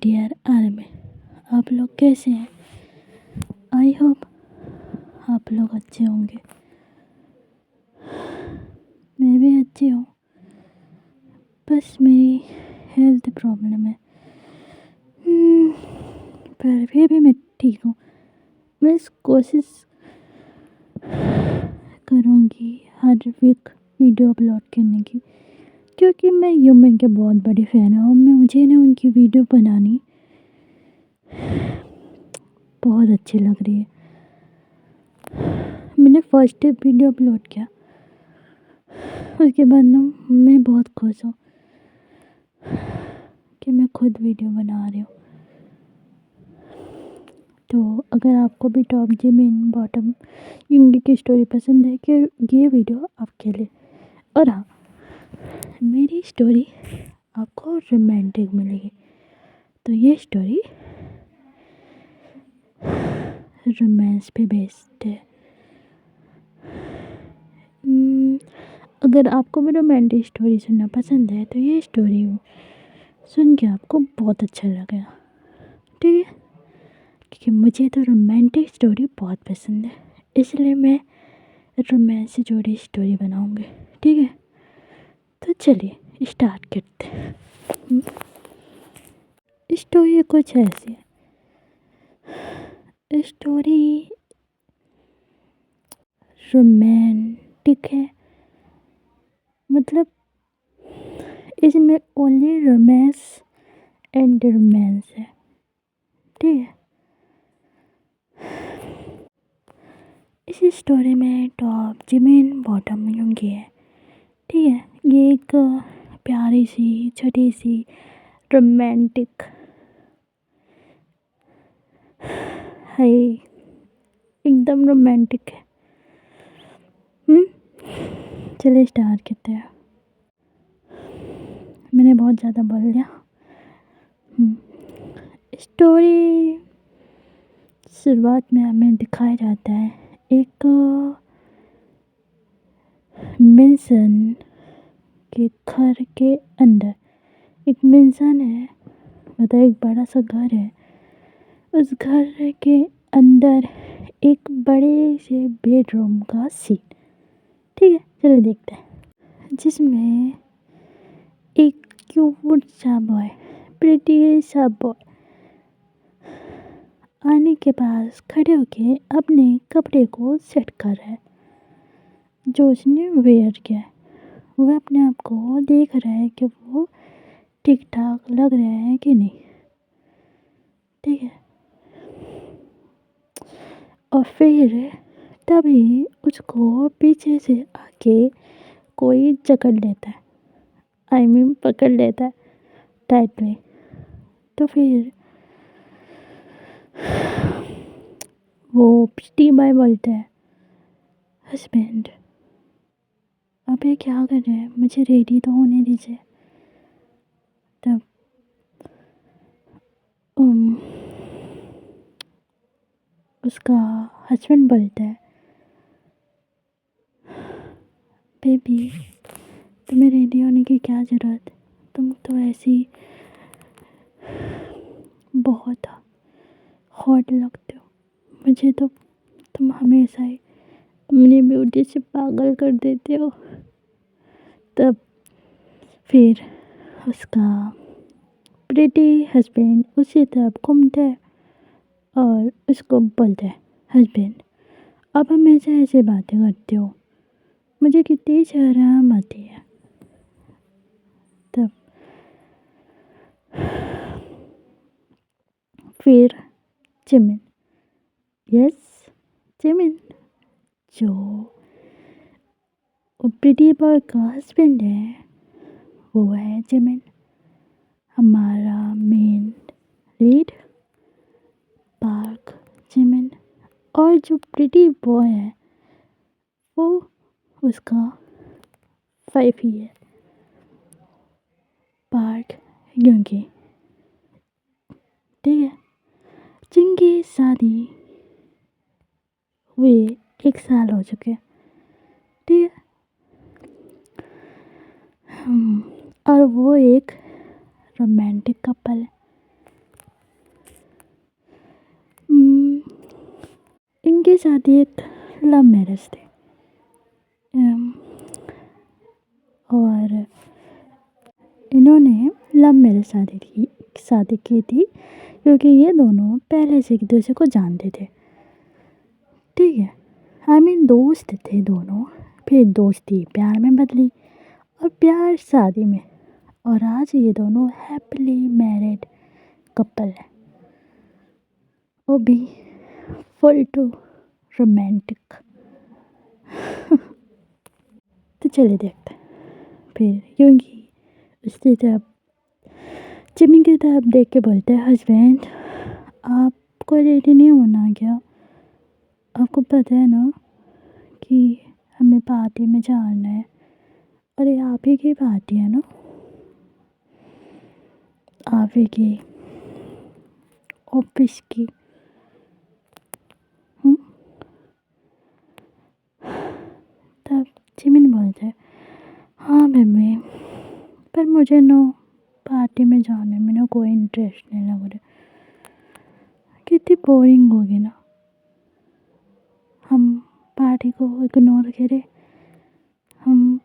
Dear army, आप लोग कैसे हैं? आई होप आप लोग अच्छे होंगे। मैं भी अच्छी हूँ, बस मेरी हेल्थ प्रॉब्लम है। पर फिर भी मैं ठीक हूँ। मैं कोशिश करूँगी हर वीक वीडियो अपलोड करने की, क्योंकि मैं ह्यूमन के बहुत बड़ी फ़ैन हूँ। मुझे ना उनकी वीडियो बनानी बहुत अच्छी लग रही है। मैंने फर्स्ट वीडियो अपलोड किया, उसके बाद ना मैं बहुत खुश हूँ कि मैं खुद वीडियो बना रही हूँ। तो अगर आपको भी टॉप जिमिन बॉटम यूंगी की स्टोरी पसंद है कि ये वीडियो आपके लिए। और हाँ, मेरी स्टोरी आपको रोमांटिक मिलेगी, तो ये स्टोरी रोमांस पे बेस्ड है। अगर आपको भी रोमांटिक स्टोरी सुनना पसंद है तो ये स्टोरी सुन के आपको बहुत अच्छा लगेगा, ठीक है? क्योंकि मुझे तो रोमांटिक स्टोरी बहुत पसंद है, इसलिए मैं रोमांस से जुड़ी स्टोरी बनाऊंगी, ठीक है? तो चलिए स्टार्ट करते हैं। स्टोरी कुछ ऐसी है। स्टोरी रोमांटिक है, मतलब इसमें ओनली रोमांस एंड रोमांस है, ठीक है? इस स्टोरी में टॉप जिमिन बॉटम यूंगी है, ठीक है? ये एक प्यारी सी छोटी सी रोमांटिक है, एकदम रोमांटिक है। चलिए स्टार्ट करते हैं। मैंने बहुत ज़्यादा बोल दिया। स्टोरी शुरुआत में हमें दिखाया जाता है एक मेंशन के घर के अंदर एक मेंशन है, मतलब एक बड़ा सा घर है। उस घर के अंदर एक बड़े से बेडरूम का सीन, ठीक है? चलिए देखते हैं, जिसमें एक क्यूट सा बॉय, प्रिटी सा बॉय आने के पास खड़े होके अपने कपड़े को सेट कर रहा है जो उसने वेयर किया है। वह अपने आप को देख रहा है कि वो ठीक ठाक लग रहा है कि नहीं, ठीक है? और फिर तभी उसको पीछे से आके कोई जकड़ लेता है, पकड़ लेता है टाइटली। तो फिर वो प्रीति बाय बोलता है, हस्बैंड अब ये क्या कर रहे हैं, मुझे रेडी तो होने दीजिए। तब उसका हस्बैंड बोलता है, बेबी तुम्हें रेडी होने की क्या ज़रूरत, तुम तो ऐसी बहुत हॉट लगते हो, मुझे तो तुम हमेशा ही अपनी ब्यूटी से पागल कर देते हो। तब फिर उसका प्रिटी हस्बैंड उसी तरफ घूमता है और उसको बोलता है, हस्बैंड अब हमेशा ऐसे बातें करते हो, मुझे कितनी शर्म आती है। तब फिर जिमिन, यस जिमिन, जो प्रिटी बॉय का हस्बैंड है, वो है जिमिन, हमारा मेन लीड पार्क जिमिन। और जो प्रिटी बॉय है वो उसका वाइफ ही है, पार्क यूंगी, ठीक है? जिनकी शादी हुए 1 साल हो चुके, ठीक है? और वो एक रोमांटिक कपल है, शादी एक लव मैरिज थी। अम, और इन्होंने लव मैरिज शादी की थी क्योंकि ये दोनों पहले से एक दूसरे को जानते थे। ठीक है, आई मीन दोस्त थे दोनों। फिर दोस्ती प्यार में बदली और प्यार शादी में, और आज ये दोनों हैप्पीली मैरिड कपल है, वो भी फुल टू रोमांटिक। तो चलिए देखते हैं। फिर यूंगी उसकी तरफ, जिमी की तरफ देख के बोलते हैं, हस्बैंड आपको रेडी नहीं होना क्या? आपको पता है ना कि हमें पार्टी में जाना है, और ये आप ही की पार्टी है ना, आप ही की ऑफिस की। तब जिमिन बोलते हैं, हाँ बेबी, पर मुझे नो पार्टी में जाने में ना कोई इंटरेस्ट नहीं लग रहा। कितनी बोरिंग होगी ना, हम पार्टी को इग्नोर करें, हम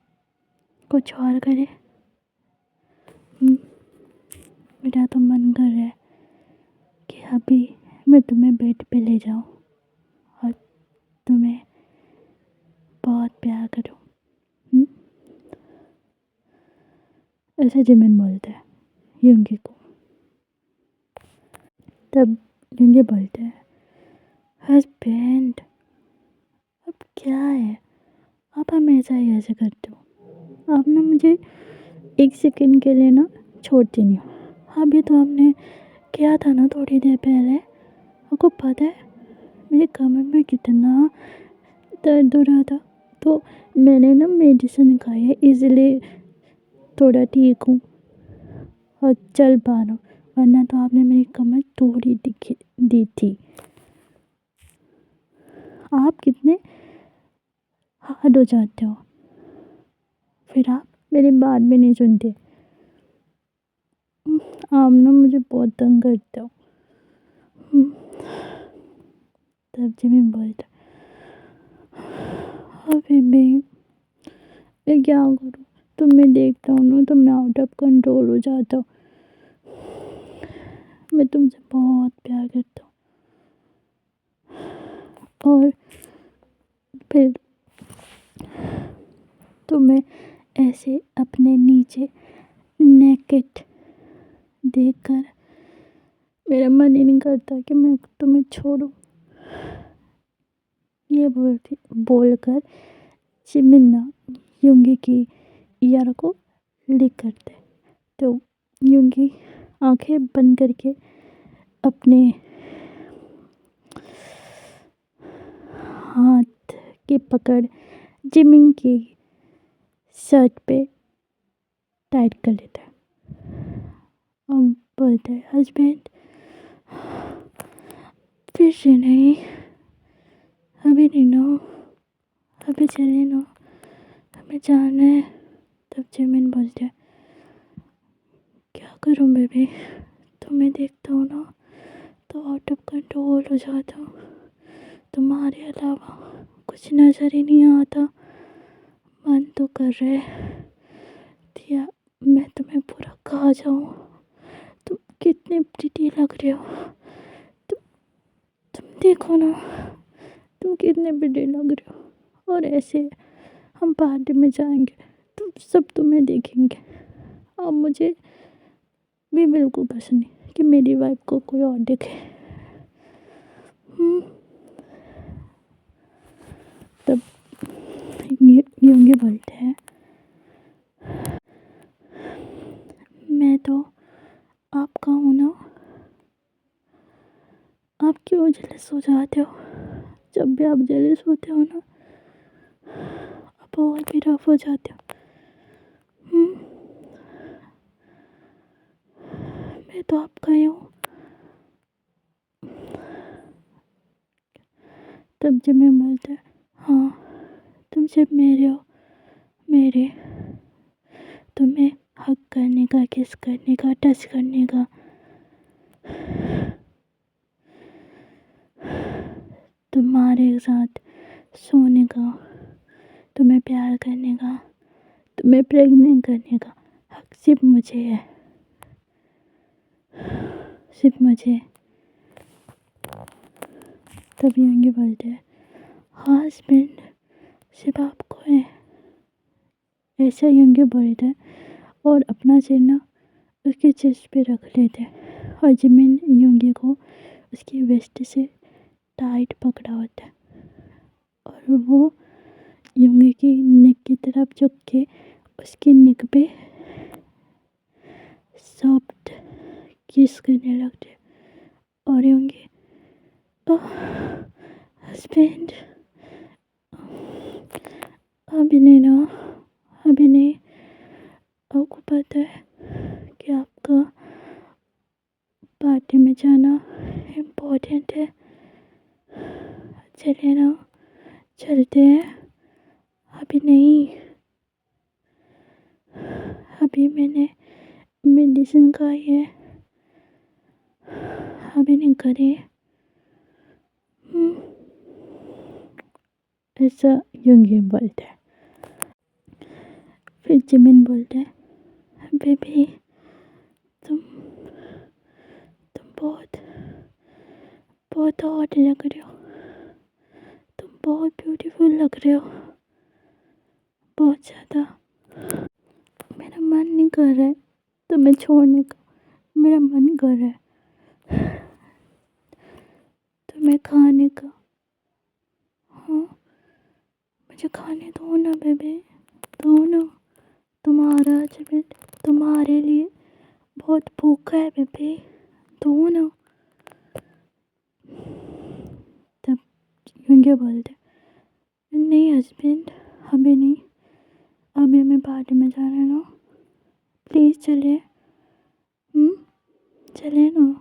कुछ और करें। मेरा तो मन कर रहा है कि अभी मैं तुम्हें बेड पे ले जाऊं और तुम्हें बहुत प्यार करूं। ऐसे जिमिन बोलते हैं यूंगी को। तब यूंगी बोलते हैं, हस्बैंड अब क्या है, आप हमेशा ही ऐसे करते हो। आप ना मुझे एक सेकंड के लिए ना छोड़ती नहीं हो। अभी तो हमने किया था ना थोड़ी देर पहले, आपको पता है मेरे कमर में कितना दर्द हो रहा था, तो मैंने ना मेडिसिन खाई है, इसलिए थोड़ा ठीक हूँ और चल पा रहा हूँ, वरना तो आपने मेरी कमर तोड़ी दी थी। आप कितने हार्ड हो जाते हो, फिर आप मेरी बात भी नहीं सुनते। आप ना मुझे बहुत तंग करते हो। तब जिमी बोलता, अभी भी मैं क्या करूँ, तुम्हें देखता हूँ ना तो मैं आउट ऑफ कंट्रोल हो जाता हूँ। मैं तुमसे बहुत प्यार करता हूँ, और फिर तुम्हें ऐसे अपने नीचे नेकेड देखकर मेरा मन ही नहीं करता कि मैं तुम्हें छोड़ूं। ये बोलकर जिमिन यूंगी की ईयर को लिक करते, तो यूंगी आंखें बंद करके अपने हाथ की पकड़ जिमिन की शर्ट पे टाइट कर लेता है और बोलता है, हस्बैंड फिर से नहीं, अभी नहीं ना, अभी चले ना, हमें जाना है। तब जिमिन बोलता है, क्या करूं बेबी, तुम्हें देखता हूँ ना तो आउट ऑफ कंट्रोल हो जाता हूँ, तुम्हारे अलावा कुछ नज़र ही नहीं आता। मन तो कर रहे दिया मैं तुम्हें पूरा खा जाऊँ। तुम कितने प्रिटी लग रहे हो, तुम देखो ना, तुम कितने प्रिटी लग रहे हो, और ऐसे हम पार्टी में जाएंगे तो सब तुम्हें देखेंगे। अब मुझे भी बिल्कुल पसंद नहीं कि मेरी वाइफ को कोई और देखे। तब यूंगी बोलते हैं, मैं तो आपका हूँ ना, आप क्यों जेलस हो जाते हो? जब भी आप जेलस होते हो ना, आप और भी रफ हो जाते हो। मैं तो आपका ही हूँ। तब जिमी बोलता है, हाँ तुम सिर्फ मेरे हो, मेरे। तुम्हें हक करने का, किस करने का, टच करने का, तुम्हारे साथ सोने का, तुम्हें प्यार करने का, तुम्हें प्रेग्नेंट करने का हक सिर्फ मुझे है, सिर्फ मुझे। तभी योंगी बोलते हैं हस्बैंड सिर्फ आपको है, ऐसा योंगी बोलते हैं और अपना सिर ना उसके चेस्ट पे रख लेते हैं और जिमिन योंगी को उसकी वेस्ट से टाइट पकड़ा होता है और वो योंगी की नेक की तरफ झुक के उसकी नेक पे सॉफ्ट किस करने लगते और योंगी हस्बैंड अभी नहीं ना, अभी नहीं, आपको पता है कि आपका पार्टी में जाना इम्पोर्टेंट है, चलिए ना, चलते हैं। अभी नहीं, अभी मैंने मेडिसिन खाई है, अभी नहीं करे। ऐसा योंगी बोलते हैं। फिर जिमिन बोलते हैं बेबी तुम बहुत बहुत हॉट लग रहे हो, तुम बहुत ब्यूटीफुल लग रहे हो, बहुत ज़्यादा। मेरा मन नहीं कर रहा है तुम्हें छोड़ने का, मेरा मन कर रहा है तुम्हें खाने का। हाँ मुझे खाने दो ना बेबी, दो ना। तुम्हारा जिमिन तुम्हारे लिए बहुत भूखा है बेबी, दो ना। तब योंगी बोलते नहीं हस्बैंड अभी नहीं, अभी हमें पार्टी में जाना है ना, प्लीज़ चलिए। चलिए ना।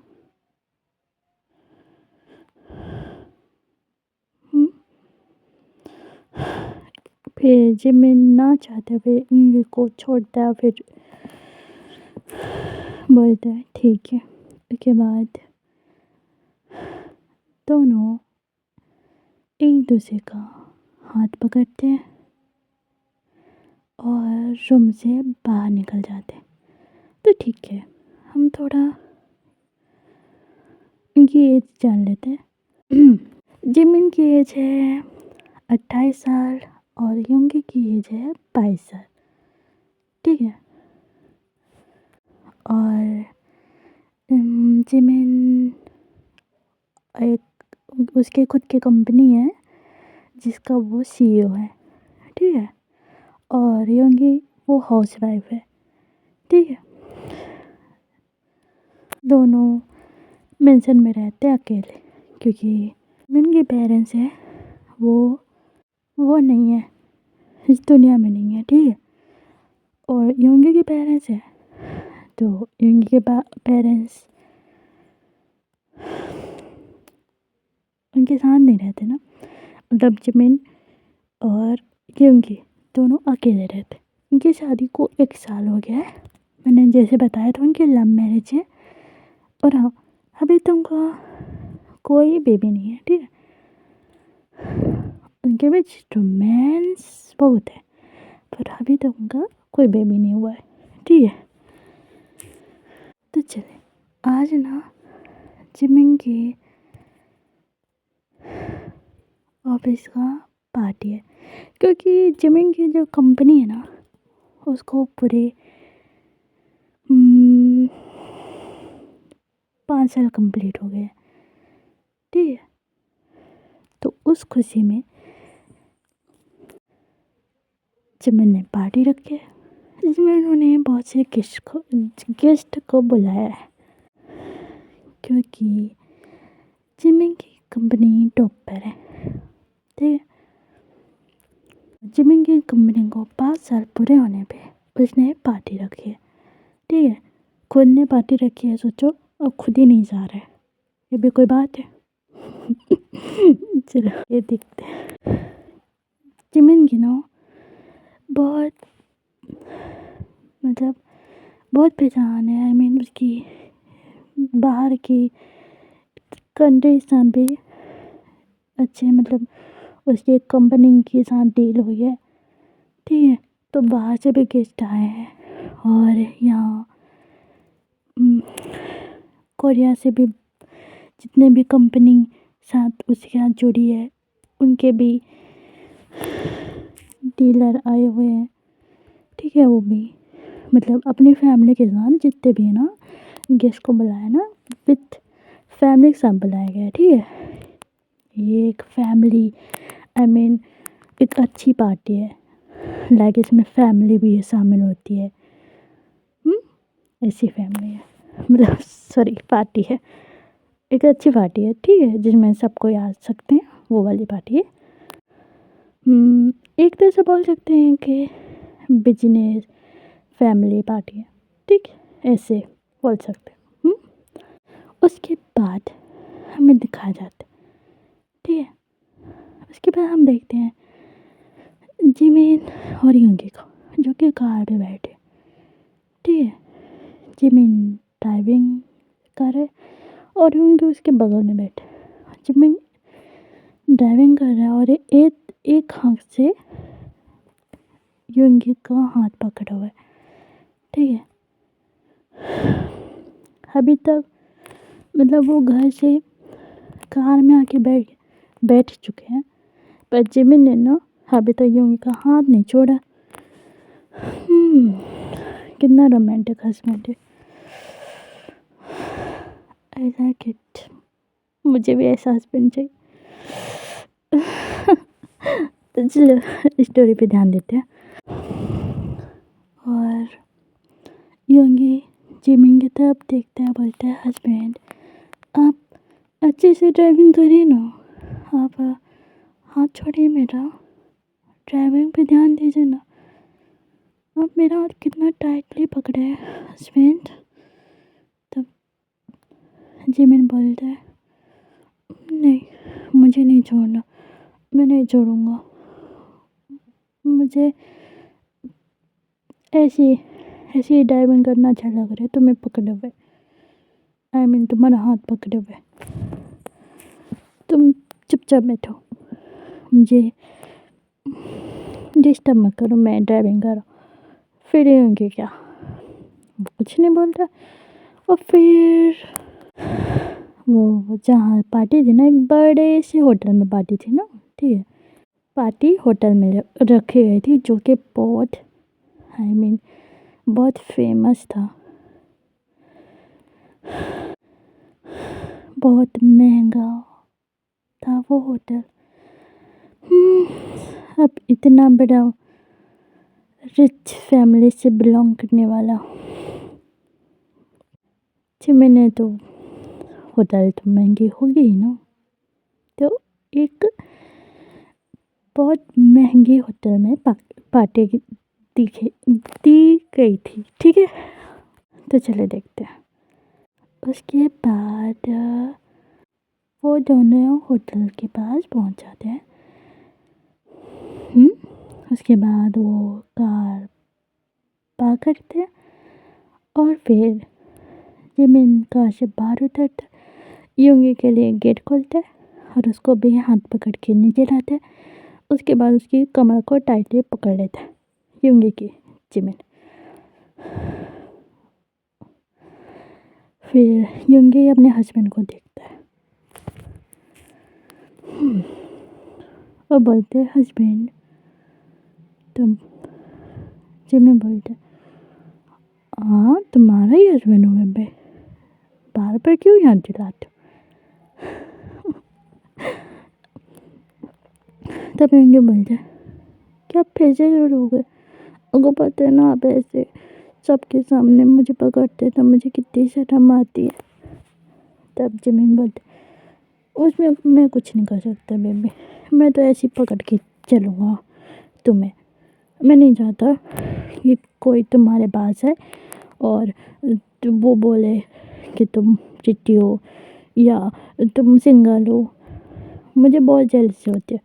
फिर जिमिन ना चाहते हुए योंगी को छोड़ता है, फिर बोलता है ठीक है। उसके बाद दोनों एक दूसरे का हाथ पकड़ते हैं और रूम से बाहर निकल जाते हैं। तो ठीक है, हम थोड़ा इनकी एज जान लेते हैं। जिमिन की एज है 28 साल और योंगी की एज है 22 साल, ठीक है। और जिमिन एक उसके खुद की कंपनी है जिसका वो CEO है, ठीक है। और योंगी वो हाउसवाइफ है, ठीक है। दोनों मेंशन में रहते हैं अकेले क्योंकि जिनके पेरेंट्स है वो नहीं है, इस दुनिया में नहीं है, ठीक है। और योंगी के पेरेंट्स है तो योंगी के पेरेंट्स उनके साथ नहीं रहते ना, मतलब जिमिन और योंगी दोनों अकेले रहते। उनकी शादी को 1 साल हो गया है, मैंने जैसे बताया था उनकी लव मैरिज है। और हाँ अभी तो उनका कोई बेबी नहीं है, ठीक है। उनके बीच रोमांस बहुत है पर अभी तक उनका कोई बेबी नहीं हुआ है, ठीक है। तो चले आज ना जिमिन के ऑफिस का पार्टी है क्योंकि जिमिन की जो कंपनी है ना उसको पूरे 5 साल कंप्लीट हो गए, ठीक है। तो उस खुशी में जिमिन ने पार्टी रखी है, जिसमें उन्होंने बहुत से गेस्ट को बुलाया है क्योंकि जिमिन की कंपनी टॉप पर है, ठीक है। जिमिन की कंपनी को 5 साल पूरे होने पे उसने पार्टी रखी है, ठीक है। खुद ने पार्टी रखी है, सोचो, और खुद ही नहीं जा रहा है, ये भी कोई बात है। चलो ये देखते हैं। जिमिन की ना बहुत मतलब बहुत पहचान है, आई मीन उसकी बाहर की कंट्रीज भी अच्छे मतलब उसकी एक कंपनी के साथ डील हुई है, ठीक है। तो बाहर से भी गेस्ट आए हैं और यहाँ कोरिया से भी जितने भी कंपनी साथ उसके साथ जुड़ी है उनके भी डीलर आए हुए हैं, ठीक है। वो भी मतलब अपनी फैमिली के साथ जितने भी है ना गेस्ट को बुलाया ना, विथ फैमिली के साथ बुलाया गया है, ठीक है। ये एक फैमिली आई मीन एक अच्छी पार्टी है, लाइक इसमें फैमिली भी शामिल होती है। ऐसी फैमिली है मतलब सॉरी पार्टी है, एक अच्छी पार्टी है, ठीक है, जिसमें सब कोई आ सकते हैं, वो वाली पार्टी है। एक तरह से बोल सकते हैं कि बिजनेस फैमिली पार्टी है, ठीक है, ऐसे बोल सकते हैं। उसके बाद हमें दिखाया जाता है, ठीक है। उसके बाद हम देखते हैं जिमिन और योंगी को जो कि कार पे बैठे, ठीक है। जिमिन ड्राइविंग कर रहे और योंगी उसके बगल में बैठे। जिमिन ड्राइविंग कर रहा है और एक हाथ से योंगी का हाथ पकड़ा हुआ है, ठीक है। अभी तक मतलब वो घर से कार में आके बैठ चुके हैं, पर जिमिन ने ना अभी तक योंगी का हाथ नहीं छोड़ा। कितना रोमांटिक हस्बैंड है, आई लाइक इट। मुझे भी ऐसा हस्बैंड चाहिए। तो चलो स्टोरी पे ध्यान देते हैं। और योंगी जिमिन की तरफ देखता है, बोलता है हस्बैंड आप अच्छे से ड्राइविंग करिए ना, आप हाथ छोड़िए मेरा, ड्राइविंग पे ध्यान दीजिए ना, आप मेरा हाथ कितना टाइटली पकड़े है हस्बैंड। तब जिमिन बोलता है नहीं मुझे नहीं छोड़ना, मैं नहीं छोड़ूंगा, मुझे ऐसी ड्राइविंग करना अच्छा लग रहा है, तुम्हें पकड़े हुए आई मीन तुम्हारा हाथ पकड़े हुए, तुम चुपचाप बैठो, मुझे डिस्टर्ब मत करो, मैं ड्राइविंग कर रहा हूँ। फिर होंगे क्या, वो कुछ नहीं बोलता। और फिर वो जहाँ पार्टी थी ना, एक बड़े से होटल में पार्टी थी ना, ठीक है। पार्टी होटल में रखी गई थी जो कि बहुत आई मीन बहुत फेमस था, बहुत महंगा था वो होटल। अब इतना बड़ा रिच फैमिली से बिलोंग करने वाला मैंने तो होटल तो महंगी होगी ही ना, तो एक बहुत महंगी होटल में पार्टी दी गई थी, ठीक है। तो चले देखते हैं। उसके बाद वो दोनों होटल के पास पहुंच जाते हैं। उसके बाद वो कार पार्क करते हैं और फिर जिमिन कार से बाहर उतरता है, योंगी के लिए गेट खोलते हैं और उसको भी हाथ पकड़ के नीचे लाते हैं। उसके बाद उसकी कमर को टाइटली पकड़ लेता है योंगी की जिमिन। फिर योंगी अपने हस्बैंड को देखता है और बोलते हैं हस्बैंड, तुम जिमिन बोलते हाँ तुम्हारा ही हस्बैंड हूँ मैं, बार बार क्यों याद दिलाते हो। तब योंगी बोलते क्या फिर से हो गए, उनको पता है ना आप ऐसे सबके सामने मुझे पकड़ते तो मुझे कितनी शर्म आती है। तब जिमिन बोलते उसमें मैं कुछ नहीं कर सकता बेबी, मैं तो ऐसे ही पकड़ के चलूँगा तुम्हें, मैं नहीं चाहता कि कोई तुम्हारे पास है और वो बोले कि तुम चिट्टी हो या तुम सिंगल हो, मुझे बहुत जेलसी होती है,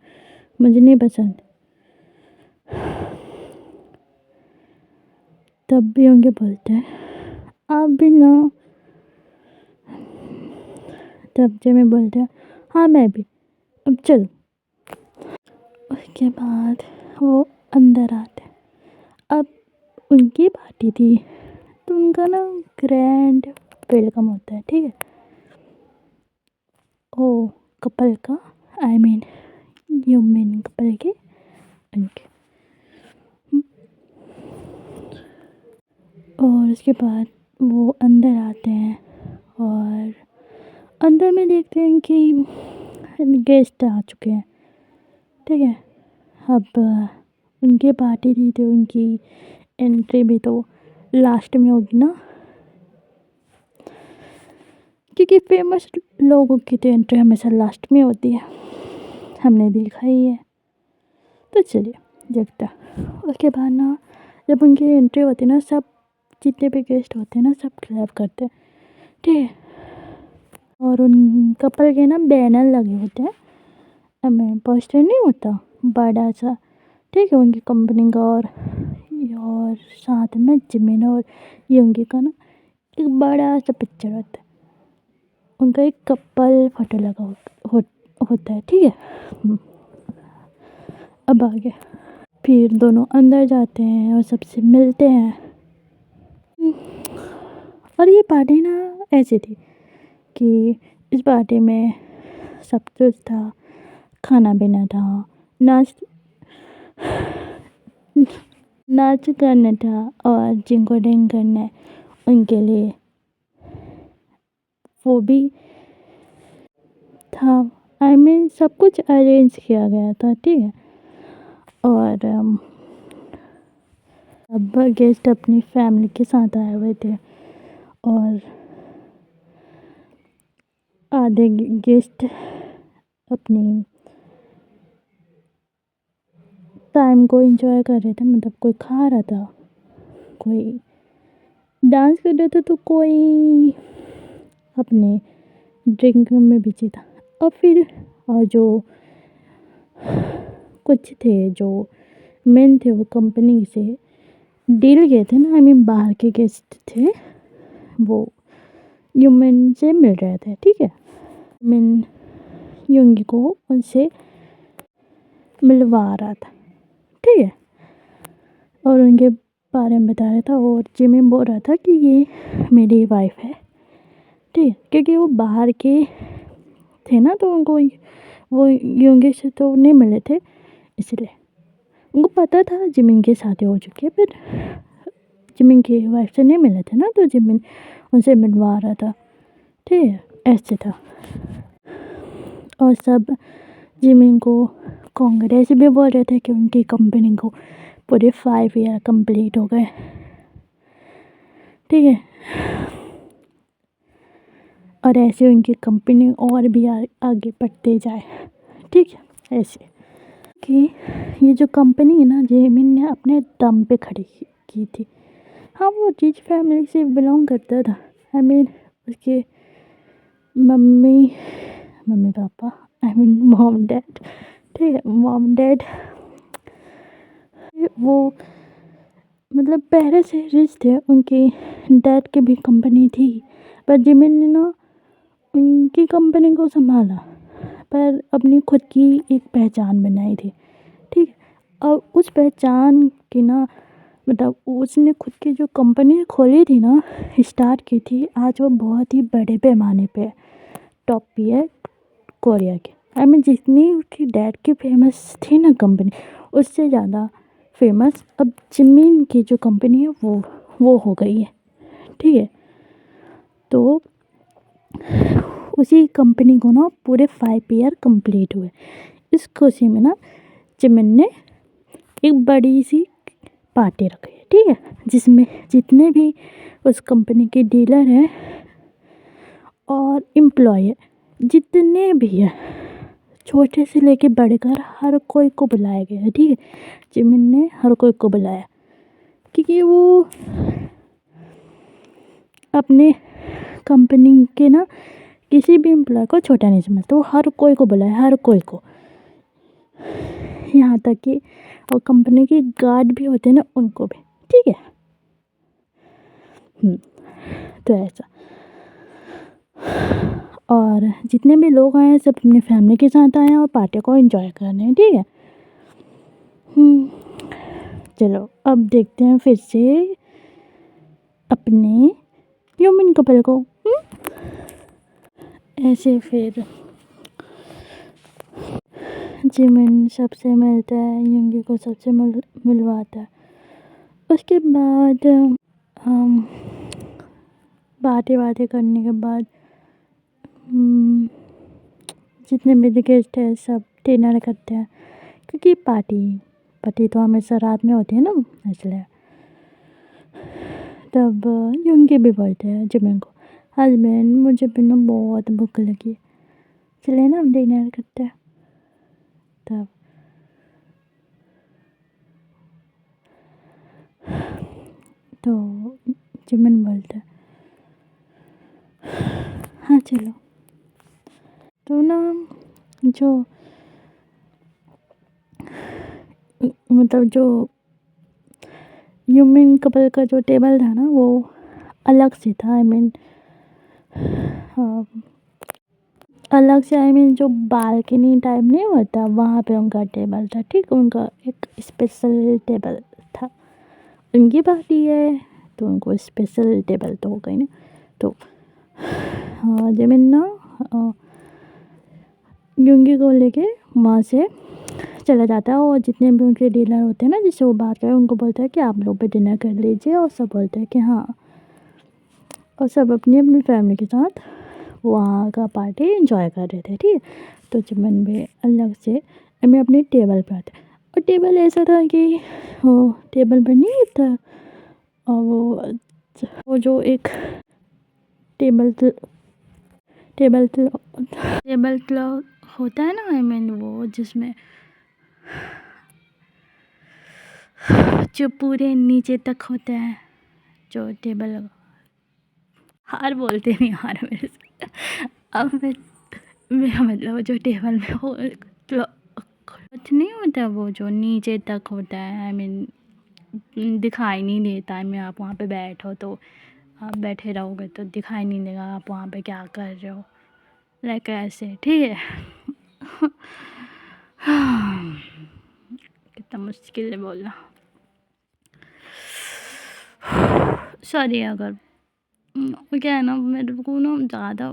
मुझे नहीं पसंद। तब भी होंगे बोलते हैं आप भी ना। तब जिमिन बोलते हैं हाँ मैं भी, अब चलो, उसके बाद वो अंदर आते हैं। अब उनकी पार्टी थी, तो उनका ना ग्रैंड वेलकम होता है, ठीक है। ओ कपल का, आई मीन ह्यूमन कपल के, उनके। और उसके बाद वो अंदर आते हैं और अंदर में देखते हैं कि गेस्ट आ चुके हैं, ठीक है। अब उनकी पार्टी थी तो उनकी एंट्री भी तो लास्ट में होगी ना, क्योंकि फेमस लोगों की तो एंट्री हमेशा लास्ट में होती है, हमने देखा ही है। तो चलिए देखते हैं। उसके बाद ना जब उनकी एंट्री होती है ना, सब जितने भी गेस्ट होते हैं ना सब क्लैप करते हैं, ठीक है। और उन कपल के ना बैनर लगे होते हैं, हमें पोस्टर नहीं होता बड़ा सा, ठीक है, उनकी कंपनी का। और साथ में जिमिन और योंगी का ना एक बड़ा सा पिक्चर होता है, उनका एक कपल फोटो लगा होता है, ठीक है। अब आगे फिर दोनों अंदर जाते हैं और सबसे मिलते हैं। और ये पार्टी ना ऐसी थी कि इस पार्टी में सब कुछ था, खाना पीना था, नाच नाच करना था, और जिनको ड्रिंक करना है उनके लिए वो भी था। आई मीन सब कुछ अरेंज किया गया था, ठीक है। और अब गेस्ट अपनी फैमिली के साथ आए हुए थे, और आधे गेस्ट अपनी टाइम को एंजॉय कर रहे थे, मतलब कोई खा रहा था, कोई डांस कर रहा था, तो कोई अपने ड्रिंक में बिजी था। और जो कुछ थे जो मेन थे वो कंपनी से डील गए थे ना, आई मीन बाहर के गेस्ट थे, वो ह्यूमन से मिल रहे थे, ठीक है। मिन योंगी को उनसे मिलवा रहा था, ठीक है, और उनके बारे में बता रहा था। और जिमिन बोल रहा था कि ये मेरी वाइफ है, ठीक है, क्योंकि वो बाहर के थे ना, तो उनको वो योंगी से तो नहीं मिले थे, इसलिए उनको पता था जिमिन की शादी हो चुकी है, पर जिमिन की वाइफ से नहीं मिले थे ना, तो जिमिन उनसे मिलवा रहा था, ठीक है, ऐसे था। और सब जिमिन को कांग्रेस भी बोल रहे थे कि उनकी कंपनी को पूरे 5 ईयर कंप्लीट हो गए, ठीक है। और ऐसे उनकी कंपनी और भी आगे बढ़ते जाए, ठीक है, ऐसे कि ये जो कंपनी है ना, जिमिन ने अपने दम पे खड़ी की थी। हाँ, वो रिच फैमिली से बिलोंग करता था, आई मीन उसके mummy mummy papa, I mean mom dad, ठीक है, मॉम डैड वो मतलब पहले से रिच थे, उनके डैड की भी कंपनी थी, पर जिमिन ने ना उनकी कंपनी को संभाला, पर अपनी खुद की एक पहचान बनाई थी, ठीक है। और उस पहचान की ना, मतलब उसने खुद की जो कंपनी खोली थी ना, स्टार्ट की थी, आज वो बहुत ही बड़े पैमाने पे टॉप पे है कोरिया के। आई मीन जितनी उसकी डैड की फेमस थी ना कंपनी, उससे ज़्यादा फेमस अब जिमिन की जो कंपनी है वो हो गई है, ठीक है। तो उसी कंपनी को ना पूरे 5 ईयर कंप्लीट हुए। इस खुशी में ना जिमिन ने एक बड़ी सी पार्टी रखी है, ठीक है, जिसमें जितने भी उस कंपनी के डीलर हैं और एम्प्लॉय है, जितने भी हैं, छोटे से लेके बड़े कर हर कोई को बुलाया गया है, ठीक है। जिमिन ने हर कोई को बुलाया, क्योंकि वो अपने कंपनी के ना किसी भी एम्प्लॉय को छोटा नहीं समझता, वो हर कोई को बुलाया, हर कोई को, यहाँ तक कि और कंपनी के गार्ड भी होते हैं ना, उनको भी, ठीक है। तो ऐसा, और जितने भी लोग आए हैं सब अपनी फैमिली के साथ आए हैं और पार्टी को एंजॉय कर रहे हैं, ठीक है। चलो अब देखते हैं फिर से अपने ह्यूमन कपल को। ऐसे फिर जिमिन सबसे मिलता है, यंगी को सबसे मिलवाता है। उसके बाद हम बातें करने के बाद जितने भी गेस्ट हैं सब डिनर करते हैं, क्योंकि पार्टी तो हमेशा रात में होती है ना, इसलिए। तब यंगी भी बोलते हैं जिमिन को, हस्बैंड मुझे भी ना बहुत भूख लगी, चले ना हम डिनर करते हैं। तब तो जिमिन बोलता है हाँ चलो। तो ना जो मतलब जो ह्यूमन कपल का जो टेबल था ना वो अलग से था, आई मीन अलग से, आई मीन जो बालकनी टाइप नहीं होता वहाँ पे उनका टेबल था, ठीक। उनका एक स्पेशल टेबल था, उनकी पार्टी है तो उनको स्पेशल टेबल तो हो गई ना। तो जमीन ना युंगी को लेके वहाँ से चला जाता है, और जितने भी उनके डीलर होते हैं ना जिससे वो बात करें उनको बोलता है कि आप लोग भी डिनर कर लीजिए, और सब बोलते हैं कि हाँ, और सब अपनी अपनी फैमिली के साथ वहाँ का पार्टी एंजॉय कर रहे थे, ठीक है। तो जिमन भी अलग से मैं अपनी टेबल पर आते, और टेबल ऐसा था कि वो टेबल पर नहीं था, और वो जो एक टेबल टेबल टेबल क्लॉथ होता है ना, आई मीन वो जिसमें जो पूरे नीचे तक होता है, जो टेबल, हार बोलते नहीं यार मेरे से। अब मेरा मतलब जो टेबल में वो क्लॉथ नहीं होता, वो जो नीचे तक होता है, आई मीन दिखाई नहीं देता है। मैं आप वहाँ पे बैठो तो आप बैठे रहोगे तो दिखाई नहीं देगा आप वहाँ पे क्या कर रहे हो, लाइक ऐसे, ठीक है। कितना मुश्किल है बोलना, सॉरी अगर क्या है ना, मेरे को ना ज़्यादा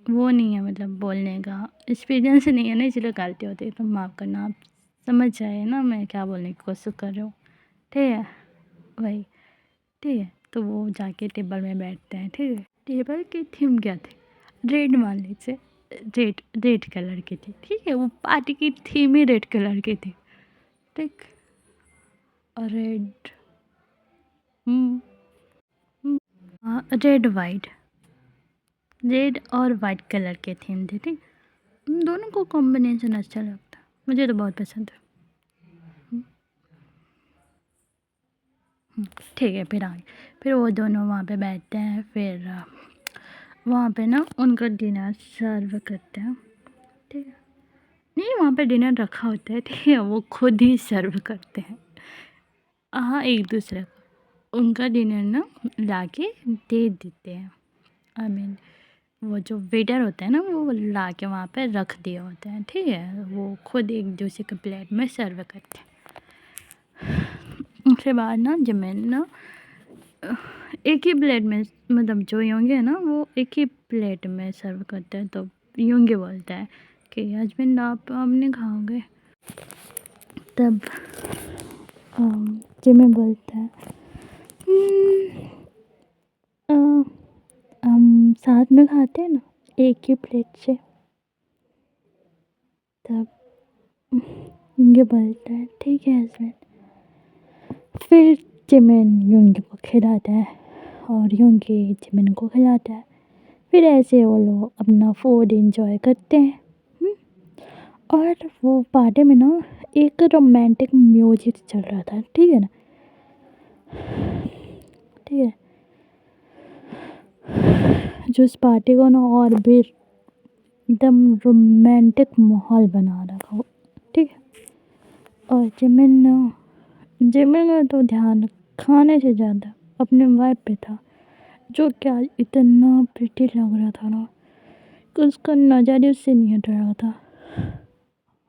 वो नहीं है, मतलब बोलने का एक्सपीरियंस नहीं है ना, इसलिए गलती होती है, तो माफ़ करना। आप समझ जाए ना मैं क्या बोलने की कोशिश कर रही हूँ, ठीक है। वही, ठीक है। तो वो जाके टेबल में बैठते हैं, ठीक है। टेबल की थीम क्या थी, रेड मान लीजिए, रेड रेड कलर की थी, ठीक है। वो पार्टी की थीम ही रेड कलर की थी, ठीक। और रेड रेड वाइट, रेड और वाइट कलर के थीम थे, ठीक। उन दोनों को कॉम्बिनेशन अच्छा लगता है, मुझे तो बहुत पसंद है। ठीक है। फिर आगे फिर वो दोनों वहाँ पे बैठते हैं, फिर वहाँ पे ना उनका डिनर सर्व करते हैं, ठीक है। नहीं, वहाँ पे डिनर रखा होता है, ठीक है, वो खुद ही सर्व करते हैं, हाँ, एक दूसरे को उनका डिनर ना ला के दे देते हैं, आई मीन वो जो वेटर होता है ना वो ला के वहाँ पे रख दिए होते हैं, ठीक है। वो खुद एक दूसरे के प्लेट में सर्व करते हैं। उसके बाद ना जमीन ना एक ही प्लेट में, मतलब जो योंगे है ना वो एक ही प्लेट में सर्व करते हैं। तो योंगे बोलता है कि हस्बैंड आप नहीं खाओगे। तब जिमी बोलता है "अ, हम साथ में खाते हैं ना एक ही प्लेट से"। तब योंगे बोलता है ठीक है हस्बैंड। फिर जिमिन योंगी को खिलाता है और योंगी जिमिन को खिलाता है। फिर ऐसे वो लोग अपना फूड एंजॉय करते हैं। और वो पार्टी में ना एक रोमांटिक म्यूजिक चल रहा था, ठीक है ना, ठीक है, जो इस पार्टी को ना और भी एकदम रोमांटिक माहौल बना रखा हो, ठीक है। और जिमिन का तो ध्यान खाने से ज़्यादा अपने वाइफ पे था, जो क्या इतना प्रिटी लग रहा था ना कि उसका नज़र ही उससे नहीं हट रहा था।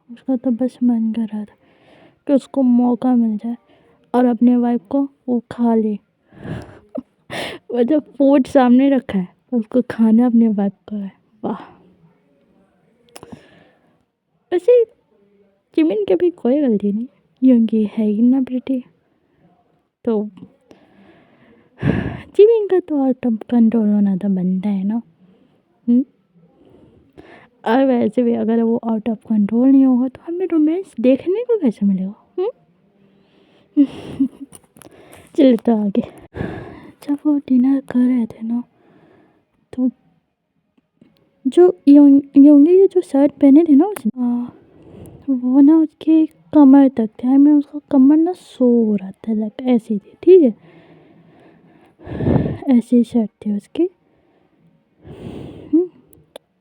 उसका तो बस मन कर रहा था कि उसको मौका मिल जाए और अपने वाइफ को वो खा ले। मतलब फूड सामने रखा है, उसको खाना अपने वाइफ का है। वाह! वैसे जिमिन की भी कोई गलती नहीं, क्योंकि है ही ना प्रिटी। तो जिमिन का तो आउट ऑफ कंट्रोल होना तो बनता है ना। हुँ? और वैसे भी अगर वो आउट ऑफ कंट्रोल नहीं होगा तो हमें रोमांस देखने को कैसे मिलेगा? हुँ? चलिए तो आगे। जब वो डिनर कर रहे थे ना, तो जो योंगी की जो शर्ट पहने थे ना उसने, वो ना उसकी कमर तक थी। आई मीन उसका कमर ना शो हो रहा था, लाइक ऐसी थी, ठीक है? ऐसी शर्ट थी उसकी।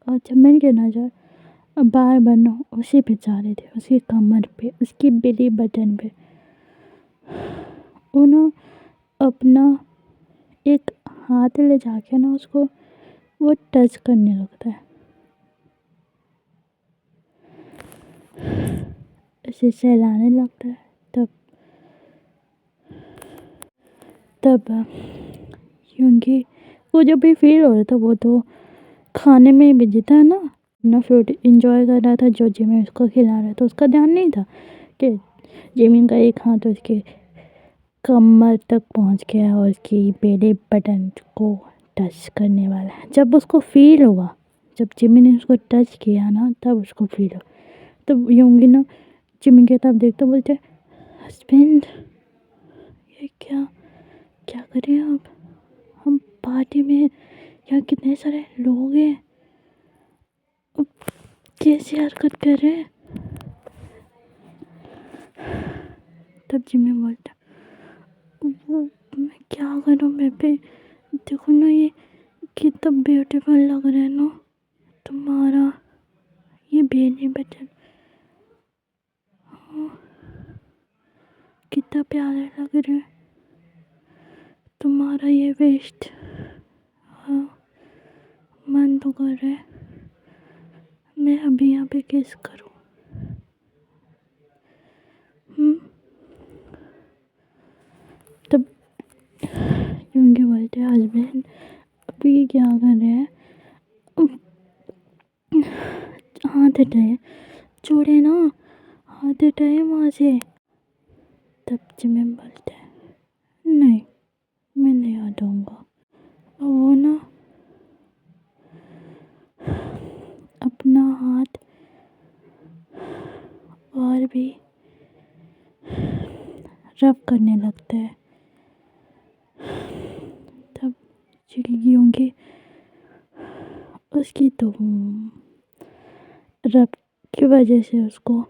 और जब मैंने नज़र बार-बार ना उसी पे जा रही थी, उसकी कमर पे, उसकी बेली बटन पे। वो ना अपना एक हाथ ले जाके ना उसको वो टच करने लगता है। ऐसे सहलाने लगता है। तब तब क्योंकि वो जब भी फ़ील हो रहा था वो तो खाने में बिज़ी था ना, अपना फूड एन्जॉय कर रहा था जो जिमिन उसको खिला रहा था। उसका ध्यान नहीं था कि जिमिन का एक हाथ उसके कमर तक पहुँच गया और उसकी बेली बटन को टच करने वाला है। जब उसको फ़ील हुआ, जब जिमिन ने उसको टच किया ना तब उसको फ़ील हुआ। तब योंगी ना जिमिन की तरफ देखते बोलते, हस्बैंड ये क्या क्या कर रहे हैं आप? हम पार्टी में, यहाँ कितने सारे लोग हैं, अब कैसी हरकत कर रहे हैं? तब जिमिन बोलता, वो मैं क्या करूँ बेबी, देखो ना ये कितना ब्यूटीफुल लग रहा है ना तुम्हारा ये बेली बटन, कितना प्यारा लग रहा है तुम्हारा ये वेस्ट। हाँ, मन तो कर रहा है मैं अभी यहाँ पे किस करूँ। तब क्योंकि बोलते हस्बैंड अभी क्या कर रहे हैं, हाथ हटाए, छोड़े ना, हाथ हटाए वहाँ से। तब जिमिन बोलते हैं, नहीं मैं नहीं हटाऊँगा। और वो ना अपना हाथ और भी रब करने लगता है। तब होंगी उसकी तो रब की वजह से उसको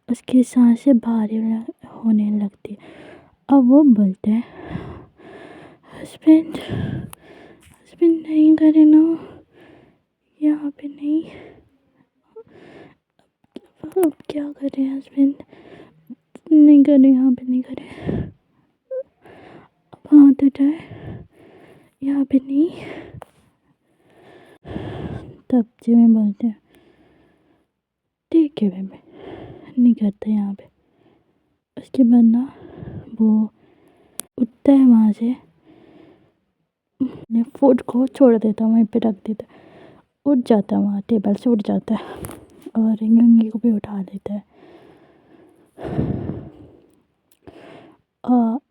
उसकी सांसें भारी होने लगती है। अब वो बोलते हैं, हस्बैंड हस्बैंड नहीं करे ना, यहाँ पे नहीं, अब क्या करें हस्बैंड, नहीं करे यहाँ पे, नहीं करे, अब हाथ उठाए, यहाँ पे नहीं। तब जिमिन बोलते हैं, ठीक है बेबी नहीं करते यहाँ पे। उसके बाद ना वो उठता है वहाँ से, अपने फूड को छोड़ देता है, वहीं पे रख देता है, उठ जाता है, वहाँ टेबल से उठ जाता है और योंगी को भी उठा देता है।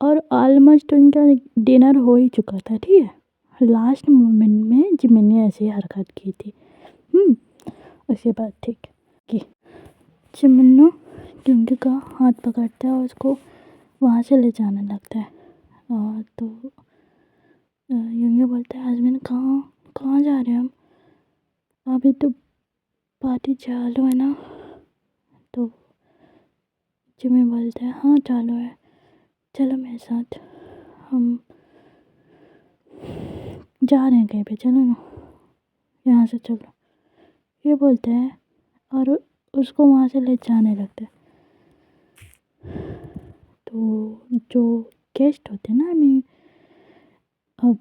और ऑलमोस्ट उनका डिनर हो ही चुका था, ठीक है? लास्ट मोमेंट में जिमिन ने ऐसी हरकत की थी। उसके बाद ठीक कि जिमिन ना योंगी का हाथ पकड़ता है और उसको वहाँ से ले जाने लगता है। और तो योंगी बोलता है, हस्बैंड कहाँ कहाँ जा रहे हैं हम, अभी तो पार्टी चालू है ना। तो जिमिन बोलता है, हाँ चालू है, चलो मेरे साथ, हम जा रहे हैं कहीं पे, चलो ना यहाँ से चलो, ये बोलते हैं और उसको वहाँ से ले जाने लगते हैं। तो जो गेस्ट होते हैं ना, आई मीन अब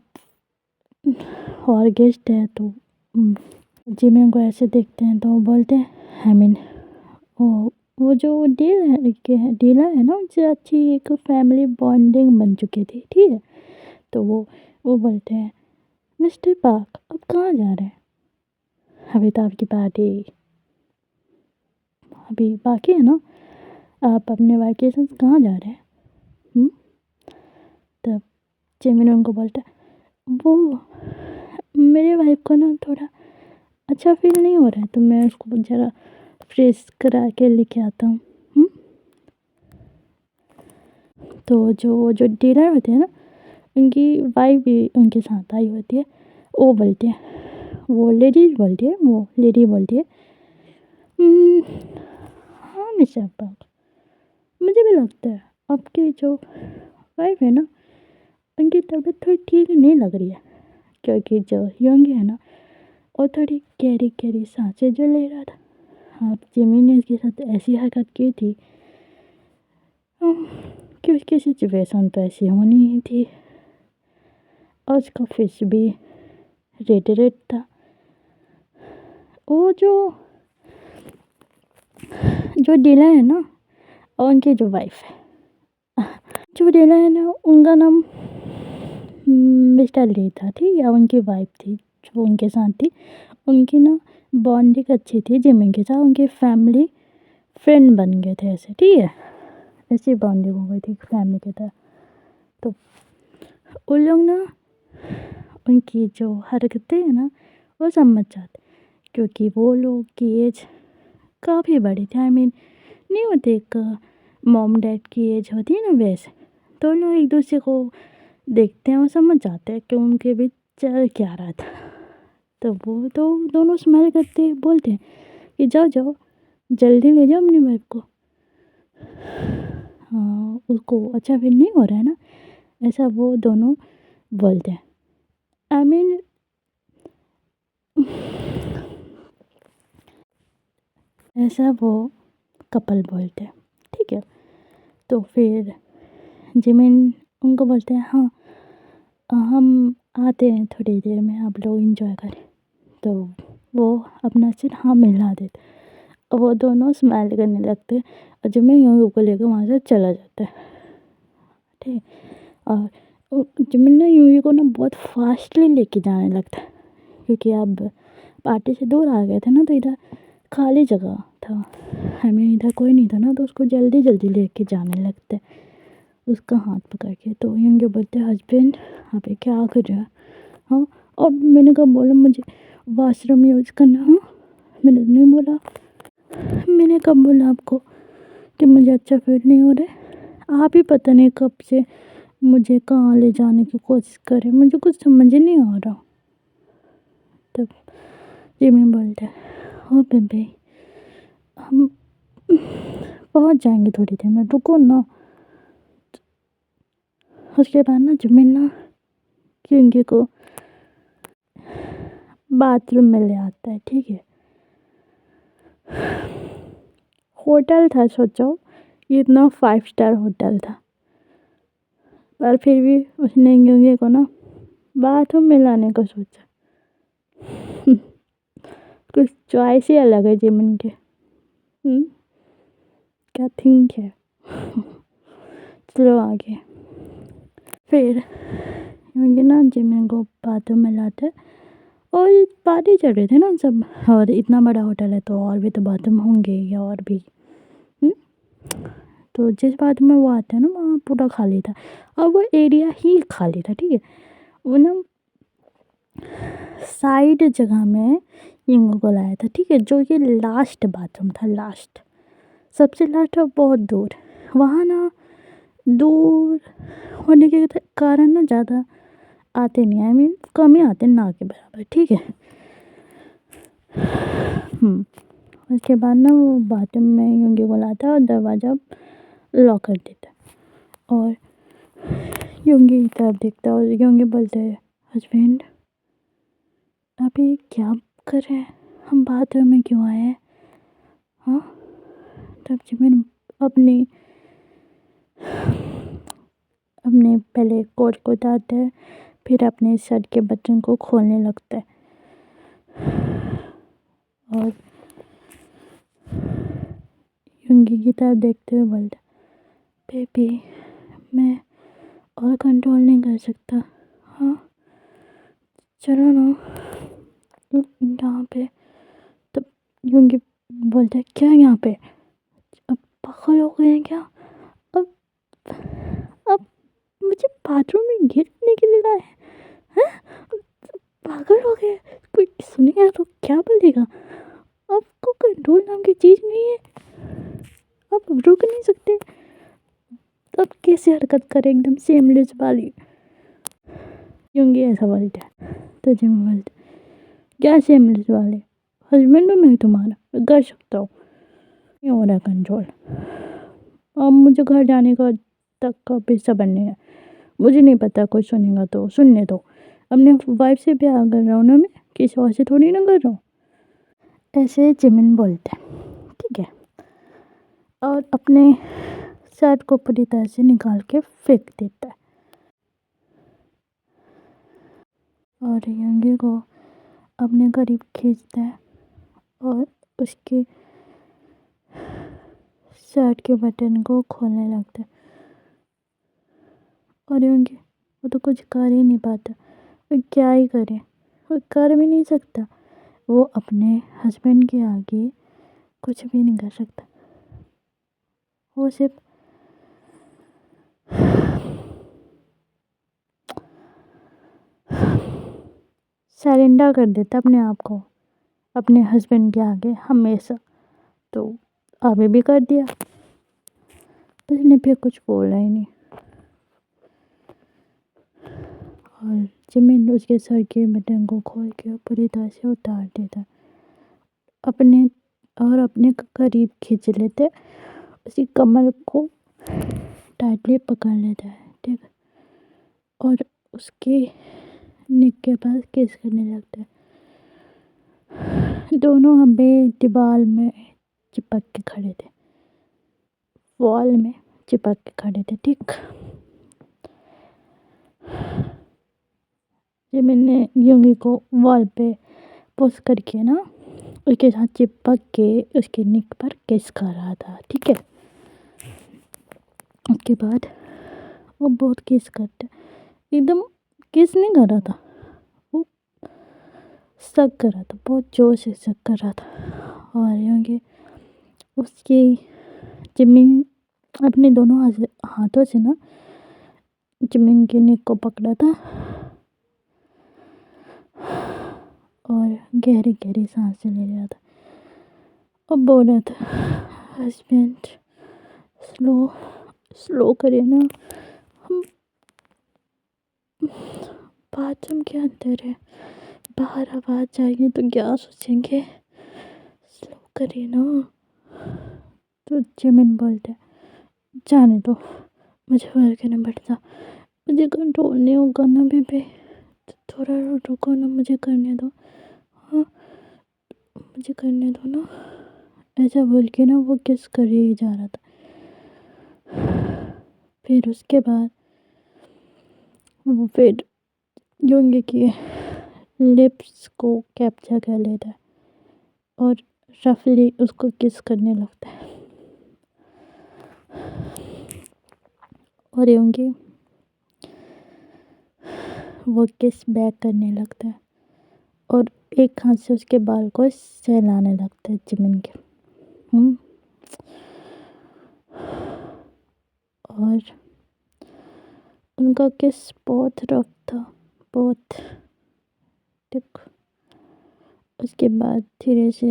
और गेस्ट है तो जिमिन को ऐसे देखते हैं तो वो बोलते हैं आई मीन वो जो डीला है ना उनसे अच्छी एक फैमिली बॉन्डिंग बन चुकी थी, ठीक है। तो वो बोलते हैं मिस्टर पार्क अब कहाँ जा रहे हैं, अभी तो आपकी पार्टी अभी बाकी है ना, आप अपने वैकेशन कहाँ जा रहे हैं? तब जिमिन उनको बोलता है वो मेरे वाइफ को ना थोड़ा अच्छा फील नहीं हो रहा है तो मैं उसको ज़रा फ्रेश करा के लेके आता हूँ। तो जो डीलर होते हैं ना उनकी वाइफ भी उनके साथ आई होती है। वो बोलती है, वो लेडी बोलती है "हम्म, हाँ मिस्टर पार्क, मुझे भी लगता है आपकी जो वाइफ है ना उनकी तबीयत थोड़ी ठीक नहीं लग रही है, क्योंकि जो यंग है ना वो थोड़ी गहरी गहरी सांसें जो ले रहा था। आप जिमी ने उसके साथ ऐसी हरकत की थी कि उसकी सिचुएशन तो ऐसी होनी ही थी, और उसका फेस भी रेड रेड था। वो जो डीलर है ना और उनकी जो वाइफ है, जो डीलर है ना उनका नाम मिस्टर ली था, ठीक है। उनकी वाइफ थी जो उनके साथ थी, उनकी ना बॉन्डिंग अच्छी थी जिमिन के साथ, उनकी फैमिली फ्रेंड बन गए थे ऐसे, ठीक है। ऐसी बॉन्डिंग हो गई थी फैमिली के तरह। तो उन लोग ना उनकी जो हरकतें हैं ना वो समझ जाते, क्योंकि वो लोग की एज काफ़ी बड़ी थी। आई मीन नहीं होती एक मॉम डैड की एज होती है ना वैसे। तो लोग एक दूसरे को देखते हैं और समझ जाते हैं कि उनके बीच चल क्या रहा था। तो वो तो दोनों स्माइल करते बोलते हैं कि जाओ जाओ जल्दी ले जाओ अपनी वाइफ को, हाँ उसको अच्छा फील नहीं हो रहा है ना, ऐसा वो दोनों बोलते हैं। आई मीन ऐसा वो कपल बोलते हैं, ठीक है। तो फिर जिमिन उनको बोलते हैं हाँ हम आते हैं थोड़ी देर में, आप लोग इंजॉय करें। तो वो अपना सिर हाँ मिला देते और वो दोनों स्माइल करने लगते हैं, और जिमिन यूं को लेकर वहाँ से चला जाता है, ठीक। और जिमिन ना यूं को ना बहुत फास्टली लेके जाने लगता है, क्योंकि अब पार्टी से दूर आ गए थे ना तो इधर खाली जगह था, हमें इधर कोई नहीं था ना, तो उसको जल्दी जल्दी लेके जाने लगते उसका हाथ पकड़ के। तो यंगे बोलते हस्बैंड आप ये क्या कर रहे हो, हाँ। और मैंने कब बोला मुझे वॉशरूम यूज़ करना, हाँ मैंने नहीं बोला, मैंने कब बोला आपको कि मुझे अच्छा फील नहीं हो रहा है। आप ही पता नहीं कब से मुझे कहाँ ले जाने की कोशिश करे, मुझे कुछ समझ ही नहीं आ रहा। तब जिमी बोलता है ओ बेबी हम पहुँच जाएंगे थोड़ी देर में, रुको ना। उसके बाद ना जिमिन ना क्योंकि को बाथरूम में ले आता है, ठीक है। होटल था, सोचो ये इतना 5 स्टार होटल था, पर फिर भी उसने क्योंकि को ना बाथरूम में लाने का सोचा। कुछ चॉइस ही अलग है जिमिन के, क्या थिंक है। चलो आगे। फिर क्योंकि ना जिमिन को बाथरूम में लाते और पार्टी चल रहे थे ना सब, और इतना बड़ा होटल है तो और भी तो बाथरूम होंगे या और भी। तो जिस बाथरूम में वो आते हैं ना वहाँ पूरा खाली था, और वो एरिया ही खाली था, ठीक है। वो ना साइड जगह में यंगो को लाया था, ठीक है, जो ये लास्ट बाथरूम था, लास्ट सबसे लास्ट और बहुत दूर। वहाँ ना दूर होने के कारण ना ज़्यादा आते नहीं, आई मीन कम ही आते ना के बराबर, ठीक है। उसके बाद ना वो बाथरूम में यंगे को लाता और दरवाज़ा लॉक कर देता, और यंगे की तरफ देखता और यंगे बोलते है हस्बैंड आप ये क्या कर रहे हैं, हम बाथरूम में क्यों आए हैं, हाँ। तब जिमिन अपने पहले कोट को उतारते हैं, फिर अपने शर्ट के बटन को खोलने लगता है और युंगी की तरफ देखते हुए बोलता, बेबी मैं और कंट्रोल नहीं कर सकता। हाँ चलो ना यहाँ पे। तब युंगी बोलता है, क्या यहाँ पे? अब पागल हो गए हैं क्या? अब अब मुझे बाथरूम में गिरने के लिए लाए हैं? पागल हो गए? कोई सुनेगा तो क्या बोलेगा? आपको कंट्रोल नाम की चीज नहीं है, आप रुक नहीं सकते। अब कैसे हरकत करे एकदम सेमलेस वाली। युंगी ऐसा बोलता है तो जिमी बोलता, क्या सेमलेस वाले? हस्बैंड हूँ मैं तुम्हारा, मैं कर सकता हूँ। नहीं हो रहा कंट्रोल। अब मुझे घर जाने का तक का पैसा बनने है। मुझे नहीं पता कोई सुनेगा तो सुनने दो। अपने वाइफ से प्यार कर रहा हूँ ना मैं, किसी और से थोड़ी ना कर रहा हूँ। ऐसे जिमिन बोलता है, ठीक है, और अपने शर्ट को पूरी तरह से निकाल के फेंक देता है और यंगी को अपने करीब खींचता है और उसके शर्ट के बटन को खोलने लगता है। और यंगी वो तो कुछ कर ही नहीं पाता। वो क्या ही करे, वो कर भी नहीं सकता। वो अपने हस्बैंड के आगे कुछ भी नहीं कर सकता। वो सिर्फ सरेंडर कर देता अपने आप को अपने हस्बैंड के आगे हमेशा। तो अभी भी कर दिया, उसने फिर कुछ बोला ही नहीं। और जिमिन उसके सर के बटन को खोल के पूरी तरह से उतार देता अपने और अपने करीब खींच लेते, उसकी कमर को टाइटली पकड़ लेता है, ठीक है, और उसके नेक के पास किस करने लगता है। दोनों हमें दीवार में चिपक के खड़े थे, वॉल में चिपक के खड़े थे, ठीक। जिमिन ने युंगी को वॉल पे पुश करके ना उसके साथ चिपक के उसके नेक पर किस कर रहा था, ठीक है। उसके बाद वो बहुत किस करता, एकदम किस नहीं कर रहा था, वो सक कर रहा था, बहुत जोर से सक कर रहा था। और युंगी उसकी जिमिन अपने दोनों हाथों से ना जिमिन के नेक को पकड़ा था और गहरी गहरी सांसें ले रहा था और बोल रहा था, हस्बैंड स्लो स्लो करे ना, हम बाथरूम के अंदर है, बाहर आवाज़ जाएगी तो क्या सोचेंगे, स्लो करे ना। तो जिमिन बोलता है, जाने दो, मुझे फर्क नहीं पड़ता, मुझे कंट्रोल नहीं होगा ना बेबी, तो थोड़ा रुको ना, मुझे करने दो, हाँ मुझे करने दो ना। ऐसा बोल के ना वो किस कर ही जा रहा था। फिर उसके बाद वो फिर युंगी की लिप्स को कैप्चर कर लेता है और रफली उसको किस करने लगता है। और युंगी वो किस बैक करने लगता है और एक हाथ से उसके बाल को सहलाने लगता है जिमिन के। और उनका किस बहुत रफ था, बहुत, ठीक। उसके बाद धीरे से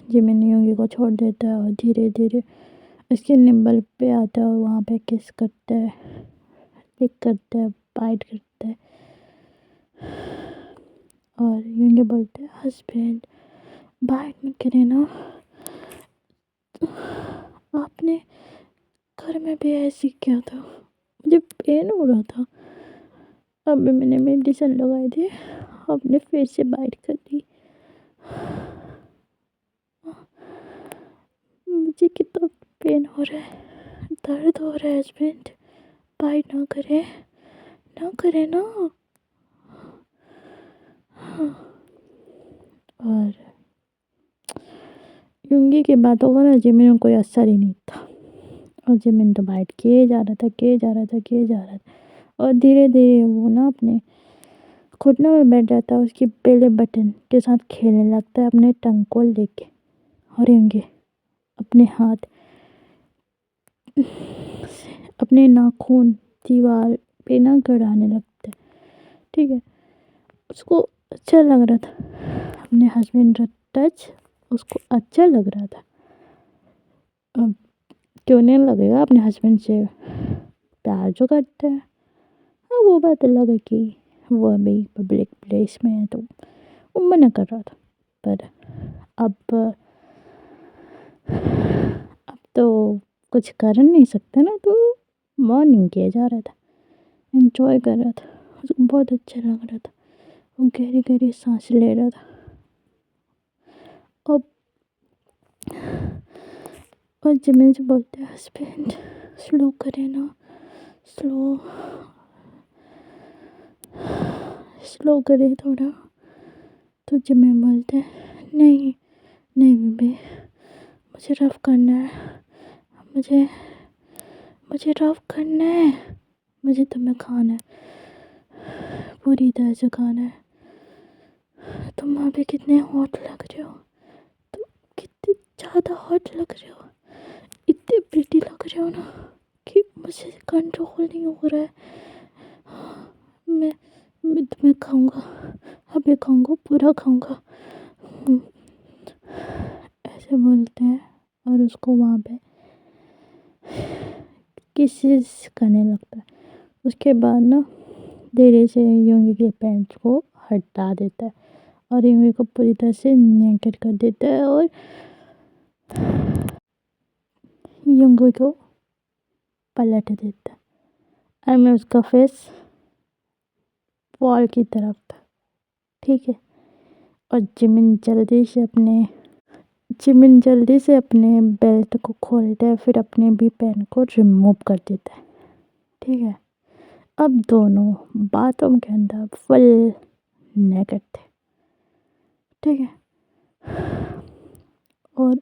जिमिन युंगी को छोड़ देता है और धीरे धीरे उसके निम्बल पे आता है और वहाँ पे किस करता है, लिक करता है, बाइट करता है। और युंगी बोलते हैं, हस्बैंड बाइट मत करे ना, आपने घर में भी ऐसे किया था, मुझे पेन हो रहा था, अभी मैंने मेडिसिन लगाई थी, अपने फेस से बाइट कर दी, मुझे कितना पेन हो रहा है, दर्द हो रहा है, हस्बैंड बाइट ना करे ना, करे ना। और युंगी की बातों का ना जिमिन में कोई असर ही नहीं था। और जिमिन तो बाइट किए जा रहा था, किए जा रहा था, किए जा रहा था। और धीरे धीरे वो ना अपने घुटनों में बैठ जाता है, उसकी बेले बटन के साथ खेलने लगता है अपने टंग को लेके। और युंगी अपने हाथ अपने नाखून दीवार पे ना गड़ाने लगता है। ठीक है, उसको अच्छा लग रहा था अपने हस्बैंड का टच, उसको अच्छा लग रहा था। अब क्यों नहीं लगेगा अपने हस्बैंड से प्यार जो करते हैं। हाँ, वो बात अलग है कि वो अभी पब्लिक प्लेस में है तो वो मना कर रहा था। पर अब तो कुछ कर नहीं सकते ना, तो मॉर्निंग किया जा रहा था, एंजॉय कर रहा था, उसको बहुत अच्छा लग रहा था। वो गहरी गहरी सांस ले रहा था। अब और जिमिन से बोलते हैं हस्बैंड स्लो करे ना, स्लो स्लो करे थोड़ा। तो जिमिन बोलते हैं नहीं नहीं बेबी, मुझे रफ करना है, मुझे मुझे रफ करना है, मुझे तुम्हें खाना है, पूरी तरह से खाना है। तुम अभी कितने हॉट लग रहे हो, तुम कितने ज़्यादा हॉट लग रहे हो, इतने प्रिटी लग रहे हो ना कि मुझे कंट्रोल नहीं हो रहा है। मैं तुम्हें खाऊंगा, अभी खाऊंगा, पूरा खाऊंगा, ऐसे बोलते हैं। और उसको वहाँ पे किसेस करने लगता है। उसके बाद ना धीरे से योंगी के पैंट को हटा देता है और योंगी को पूरी तरह से नेकेड कर देता है और योंगी को पलट देता है। और मैं उसका फेस वॉल की तरफ था। ठीक है, और जिमिन जल्दी से अपने बेल्ट को खोलता है, फिर अपने भी पेन को रिमूव कर देता है। ठीक है, अब दोनों बाथरूम के अंदर फुल नेकेड थे। ठीक है, और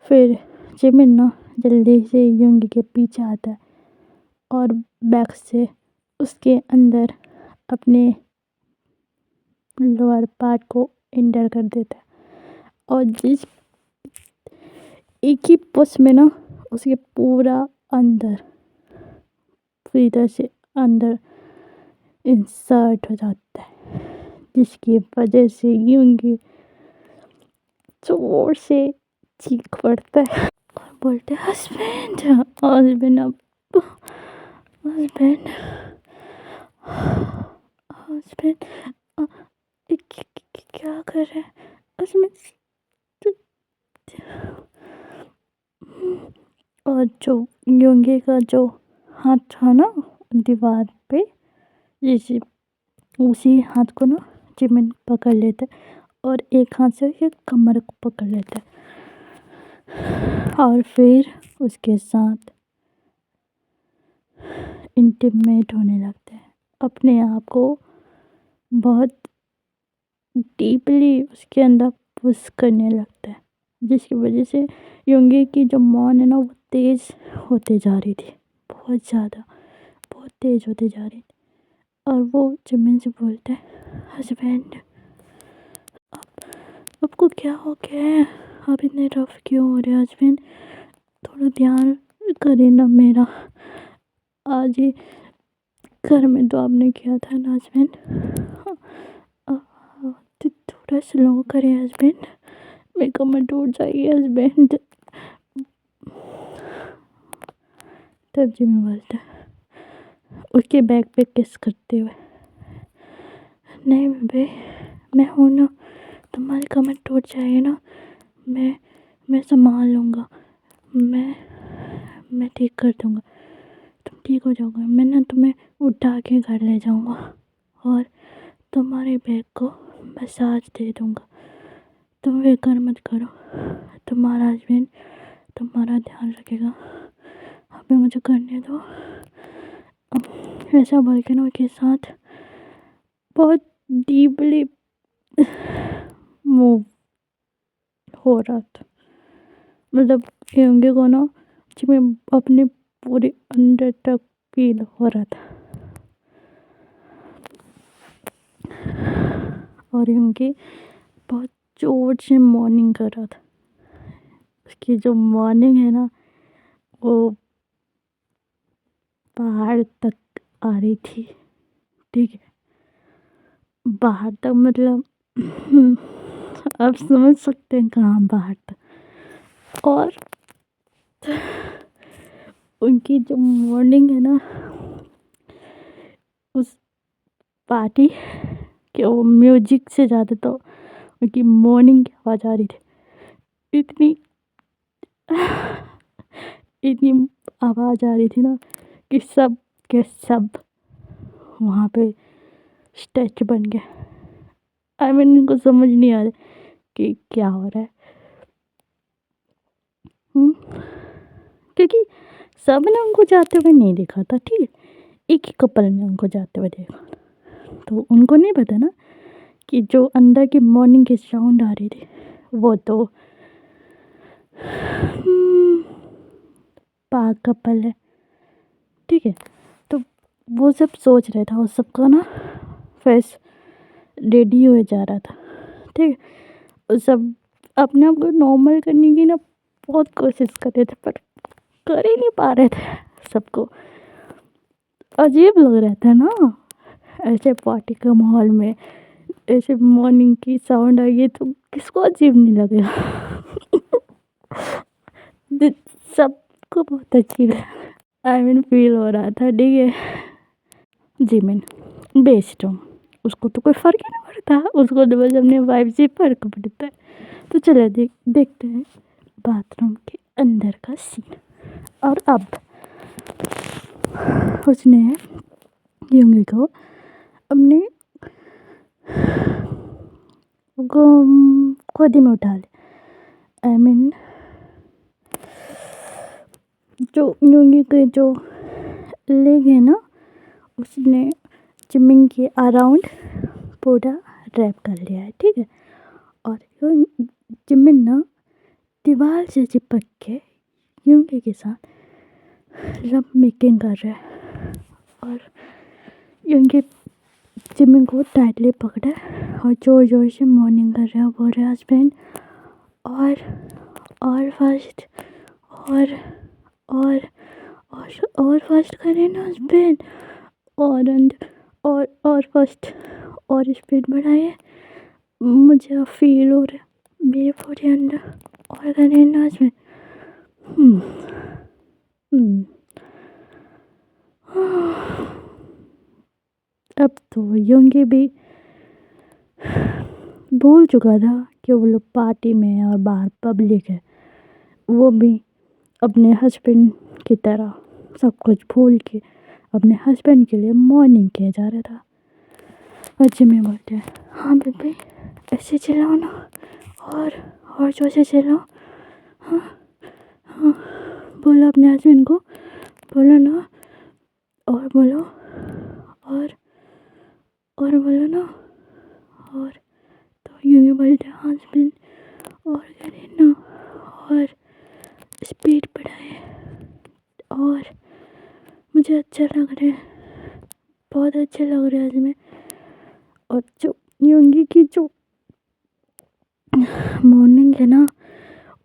फिर जिमिन ना जल्दी से योंगी के पीछे आता है और बैक से उसके अंदर अपने लोअर पार्ट को एंटर कर देता है। और जिस एक ही पुश में ना उसके पूरी तरह से अंदर इंसर्ट हो जाता है, जिसकी वजह से योंगी जोर से चीख पड़ता है और बोलते हैं हस्बैंड हस्बैंड अब हस्बैंड हस्बैंड क्या कर रहे हैं हस्बैंड। और जो योंगी का जो हाथ था ना दीवार पे, जैसे उसी हाथ को ना जिमिन पकड़ लेता है और एक हाथ से उसके कमर को पकड़ लेता है और फिर उसके साथ इंटीमेट होने लगते हैं, अपने आप को बहुत डीपली उसके अंदर पुश करने लगता है, जिसकी वजह से योंगी की जो मौन है ना वो तेज़ होते जा रही थी, बहुत ज़्यादा, बहुत तेज़ होते जा रही थी। और वो जिमिन से बोलता है हस्बैंड आपको क्या हो गया है, आप इतने रफ क्यों हो रहे हस्बैंड, थोड़ा ध्यान करें ना मेरा, आज ही घर में तो आपने किया था ना हस्बैंड, तो थोड़ा स्लो करें हस्बैंड, मेरी कमर टूट जाएगी हस्बैंड। तब जिमिन बोलता है उसके बैक पे किस करते हुए नहीं बेबे मैं हूँ ना, तुम्हारी कमर टूट जाएगी ना, मैं संभाल लूँगा, मैं ठीक कर दूँगा, तुम ठीक हो जाओगे, मैं ना तुम्हें उठा के घर ले जाऊँगा और तुम्हारे बैग को मसाज दे दूँगा, तुम फिक्र मत करो, तुम्हारा हस्बैंड तुम्हारा ध्यान रखेगा, अभी मुझे करने दो। ऐसा बोल के ना उसके साथ बहुत डीपली मूव हो रहा था। मतलब योंगी को ना जिसमें अपने पूरे अंदर तक फील हो रहा था। और योंगी बहुत जोर से मॉर्निंग कर रहा था। उसकी जो मॉर्निंग है ना वो पहाड़ तक आ रही थी। ठीक है, बाहर तक मतलब आप समझ सकते हैं कहाँ बाहर तक। और उनकी जो मॉर्निंग है ना उस पार्टी के वो म्यूजिक से ज़्यादा तो उनकी मॉर्निंग की आवाज़ आ रही थी। इतनी इतनी आवाज़ आ रही थी ना कि सब के सब वहाँ पे स्टैचू बन गए। आई मीन उनको समझ नहीं आ रहा कि क्या हो रहा है। क्योंकि सब ने उनको जाते हुए नहीं देखा था। ठीक है, एक ही कपल ने उनको जाते हुए देखा, तो उनको नहीं पता ना कि जो अंदर की मॉर्निंग की साउंड आ रही थी वो तो पाक कपल है। ठीक है, तो वो सब सोच रहा था और सबका ना फेस रेडी हो जा रहा था। ठीक है, और सब अपने आप को नॉर्मल करने की ना बहुत कोशिश कर रहे थे पर कर ही नहीं पा रहे थे। सबको अजीब लग रहा था ना ऐसे पार्टी का माहौल में। ऐसे मॉर्निंग की साउंड आई है तो किसको अजीब नहीं लगेगा। सबको बहुत अच्छी आई मीन फील हो रहा था। ठीक है, जिमिन बेस्ट हूँ, उसको तो कोई फ़र्क ही नहीं पड़ता। उसको तो बस अपने वाइफ से फ़र्क पड़ता है। तो चलो देखते हैं बाथरूम के अंदर का सीन। और अब उसने योंगी को अपने गोदी में उठा लिया। आई मीन जो योंगी के जो लेग है ना उसने जिमिन के अराउंड पूरा रैप कर लिया है। ठीक है, और जिमिन ना दीवार से चिपक के योंगी के साथ लव मेकिंग कर रहा है। और योंगी जिमिन को टाइटली पकड़ा है और जोर जोर से मॉर्निंग कर रहा है। बोल रहा है हस्बैंड और फास्ट और और और फास्ट करें ना हस्बैंड। और और फास्ट और स्पीड बढ़ाइए। मुझे अब फील हो रहा है मेरे पूरे अंदर और करें ना हस्बैंड। अब तो योंगी भी भूल चुका था कि वो लोग पार्टी में है और बाहर पब्लिक है। वो भी अपने हस्बैंड की तरह सब कुछ भूल के अपने हस्बैंड के लिए मॉर्निंग किया जा रहा था। और जिमी बोलते हैं हाँ बेबी ऐसे चिल्लाओ ना और जोर से चिल्लाओ। हाँ हाँ बोलो अपने हस्बैंड को, बोलो ना और बोलो और बोलो ना। और तो यूँ बोलते हैं हस्बैंड और करें ना और स्पीड बढ़ाए। और मुझे अच्छा लग रहा है, बहुत अच्छा लग रहा है आज में। और जो योंगी की जो मॉर्निंग है ना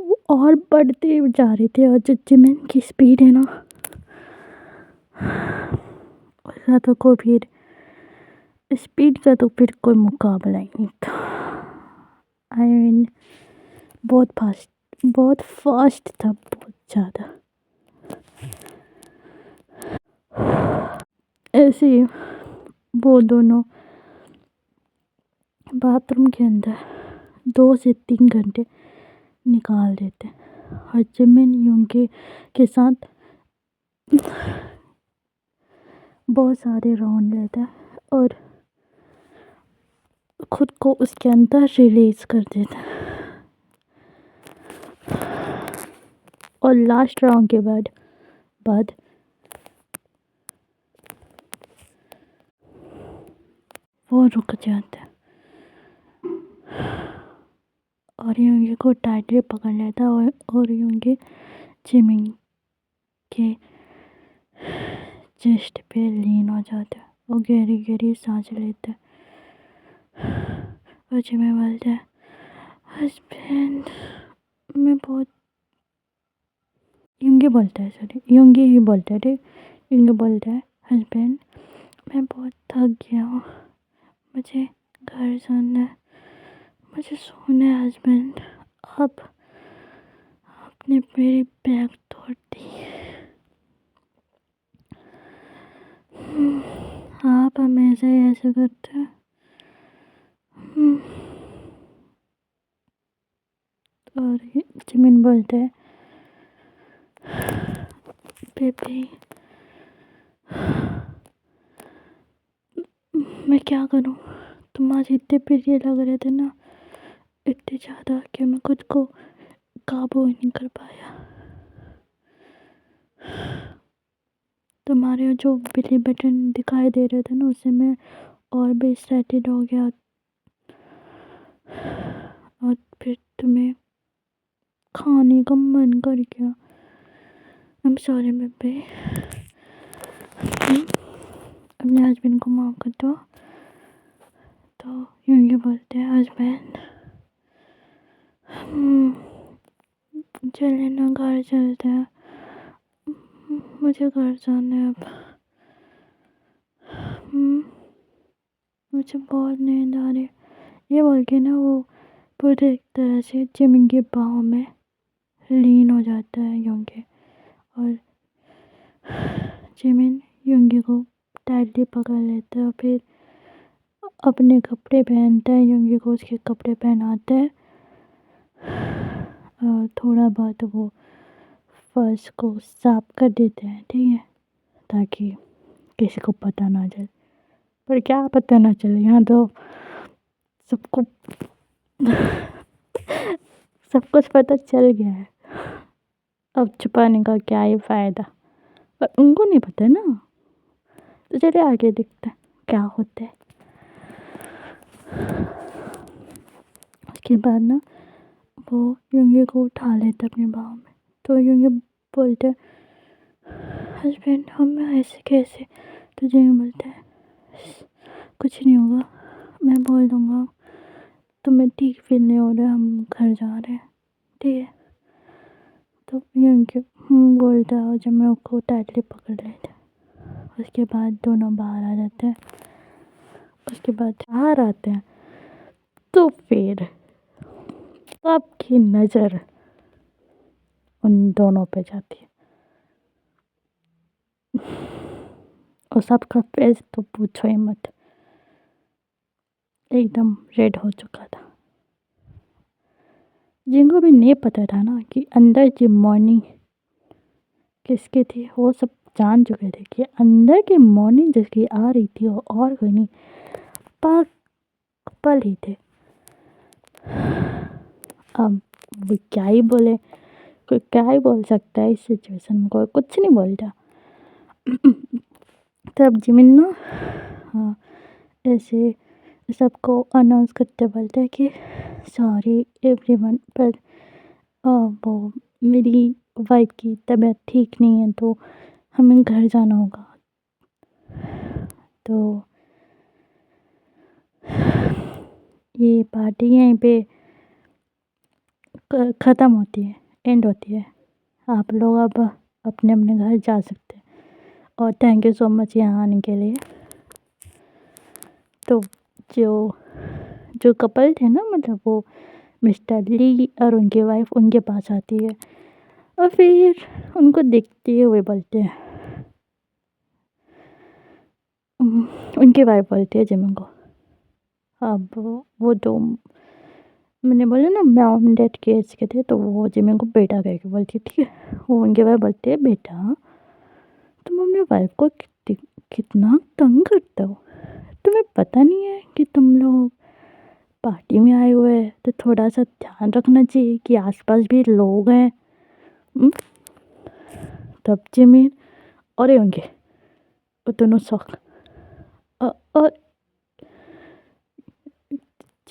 वो और बढ़ते जा रहे थे। और जो जिमिन की स्पीड है ना उसका तो कोई फिर स्पीड का तो फिर कोई मुकाबला ही नहीं था। आई मीन बहुत फास्ट था, बहुत ज़्यादा। ऐसे ही वो दोनों बाथरूम के अंदर 2 से 3 घंटे निकाल देते और जिमिन योंगी के साथ बहुत सारे राउंड लेता है और खुद को उसके अंदर रिलीज कर देता है। और लास्ट राउंड के बाद वो रुक जाता है। और योंगी को टाइटली पकड़ लेता है और योंगी जिमिन के चेस्ट पे लीन हो जाता है और गहरी गहरी सांस लेता है। और जिमिन बोलता है, हस्बैंड मैं बहुत, योंगी बोलता है, सॉरी योंगी ही बोलता है, ठीक। योंगी बोलता है, हस्बैंड मैं बहुत थक गया हूँ, मुझे घर जाना है, मुझे सोना है हस्बैंड। आप आपने मेरी बैग तोड़ दी, आप हमेशा ही ऐसे करते हैं। और जिमिन बोलता है, बेबी मैं क्या करूँ, तुम आज इतने प्रिय लग रहे थे ना, इतने ज़्यादा कि मैं खुद को काबू ही नहीं कर पाया। तुम्हारे जो बिली बटन दिखाई दे रहे थे ना, उससे मैं और भी एक्साइटेड हो गया और फिर तुम्हें खाने का मन कर गया। आई एम सॉरी बेबी, अपने हस्बैंड को माफ़ कर दो। तो यूँ बोलते हैं, हस्बैंड चले ना, घर चलते हैं, मुझे घर जाना है अब। मुझे बहुत नींद आ रही है। ये बोल के ना वो पूरी एक तरह से जिमिन के बाहों में लीन हो जाता है योंगी। और जिमिन योंगी को टाइटली पकड़ लेता है और फिर अपने कपड़े पहनता है, योंगी को उसके कपड़े पहनाता है। और थोड़ा बहुत वो फर्श को साफ कर देते हैं, ठीक है, ताकि किसी को पता ना चले। पर क्या पता ना चले, यहाँ तो सबको सब कुछ पता चल गया है, अब छुपाने का क्या ही फ़ायदा। पर उनको नहीं पता ना, तो चलिए आगे देखते हैं क्या होता है। उसके बाद ना वो योंगी को उठा लेता अपने बाहों में। तो योंगी बोलते, हस्बैंड हम ऐसे कैसे। तो जिमिन बोलता है, कुछ नहीं होगा, मैं बोल दूँगा, तुम्हें ठीक फील नहीं हो रहा, हम घर जा रहे हैं, ठीक है। तो योंगी बोलता है और जिमिन को टाइटली पकड़ लेता है। उसके बाद दोनों बाहर आ जाते हैं। उसके बाद बाहर आते हैं तो फिर सबकी नज़र उन दोनों पे जाती है और सबका फेस तो पूछो ही मत, एकदम रेड हो चुका था। जिनको भी नहीं पता था ना कि अंदर की मॉर्निंग किसकी थी, वो सब जान चुके थे कि अंदर की मॉर्निंग जिसकी आ रही थी वो और कोई नहीं, पाक पल ही थे। अब वो क्या ही बोले, कोई क्या ही बोल सकता है इस सिचुएशन में, कोई कुछ नहीं बोलता। तब जिमिन ना ऐसे सबको अनाउंस करते बोलते हैं कि सॉरी एवरीवन, पर वो मेरी वाइफ की तबीयत ठीक नहीं है तो हमें घर जाना होगा। तो ये पार्टी यहीं पे ख़त्म होती है, एंड होती है। आप लोग अब अपने अपने घर जा सकते हैं और थैंक यू सो मच यहाँ आने के लिए। तो जो जो कपल थे ना, मतलब वो मिस्टर ली और उनकी वाइफ उनके पास आती है और फिर उनको देखते हुए बोलते हैं, उनकी वाइफ बोलती है जिमिन को, अब वो तो मैंने बोला ना मॉम डैड के एज के थे, तो वो जिमिन को बेटा कह के बोलती है, ठीक है। वो उनके वाइफ बोलती है, बेटा तुम अपनी वाइफ को कितना तंग करते हो, तुम्हें पता नहीं है कि तुम लोग पार्टी में आए हुए हैं, तो थोड़ा सा ध्यान रखना चाहिए कि आसपास भी लोग हैं। तब जिमिन और होंगे वो दोनों शौक और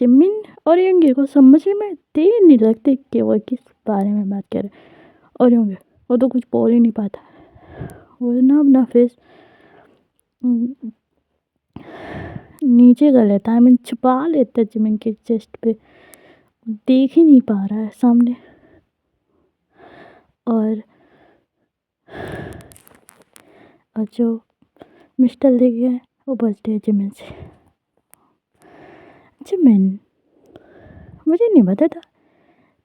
जिमिन और योंगी को समझने में देर नहीं लगती कि वो किस बारे में बात कर रहे हैं। और योंगी वो तो कुछ बोल ही नहीं पाता, वो ना अपना फेस नीचे कर लेता है, मीन छुपा लेता है जिमिन के चेस्ट पे, देख ही नहीं पा रहा है सामने। और जो मिस्टर ली है वो बोलते हैं जिमिन से, जिमिन मुझे नहीं पता था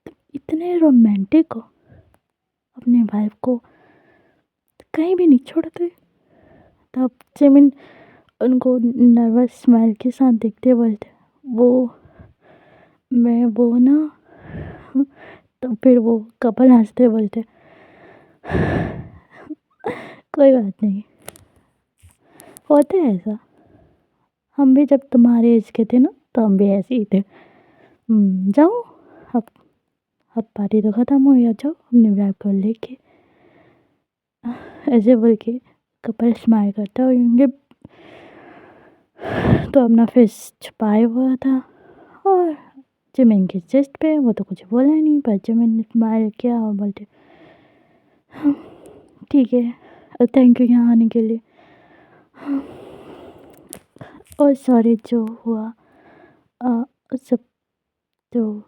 तुम इतने रोमांटिक हो, अपने वाइफ को कहीं भी नहीं छोड़ते। तब जिमिन उनको नर्वस स्माइल के साथ देखते बोलते, वो मैं वो ना तो फिर वो कपल हंसते बोलते, कोई बात नहीं, होता है ऐसा, हम भी जब तुम्हारे एज के थे ना तो हम भी ऐसे ही थे। जाओ अब अब पार्टी तो ख़त्म हो गया, जाओ अपने वाइफ को लेके, ऐसे बोल के कपल स्माइल करता होंगे तो अपना फेस छुपाए हुआ था। और जिमिन के चेस्ट पे वो तो कुछ बोला ही नहीं, पर जिमिन ने स्माइल किया और बोलते ठीक है, थैंक यू यहाँ आने के लिए। और सॉरी जो हुआ सब, जो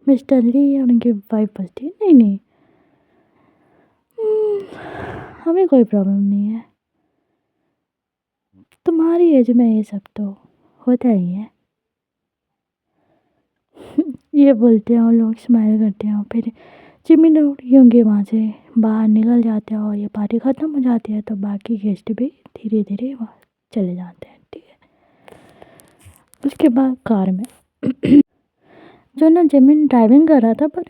मिस्टर ली और उनकी वाइफ बोलती नहीं नहीं, हमें कोई प्रॉब्लम नहीं है, तुम्हारी एज में ये सब तो होता ही है। ये बोलते हैं और लोग स्माइल करते हैं, फिर जिमिन और योंगी वहाँ से बाहर निकल जाते हैं और ये पार्टी ख़त्म हो जाती है। तो बाकी गेस्ट भी धीरे धीरे वहाँ चले जाते हैं, ठीक है। उसके बाद कार में जो ना जिमिन ड्राइविंग कर रहा था, पर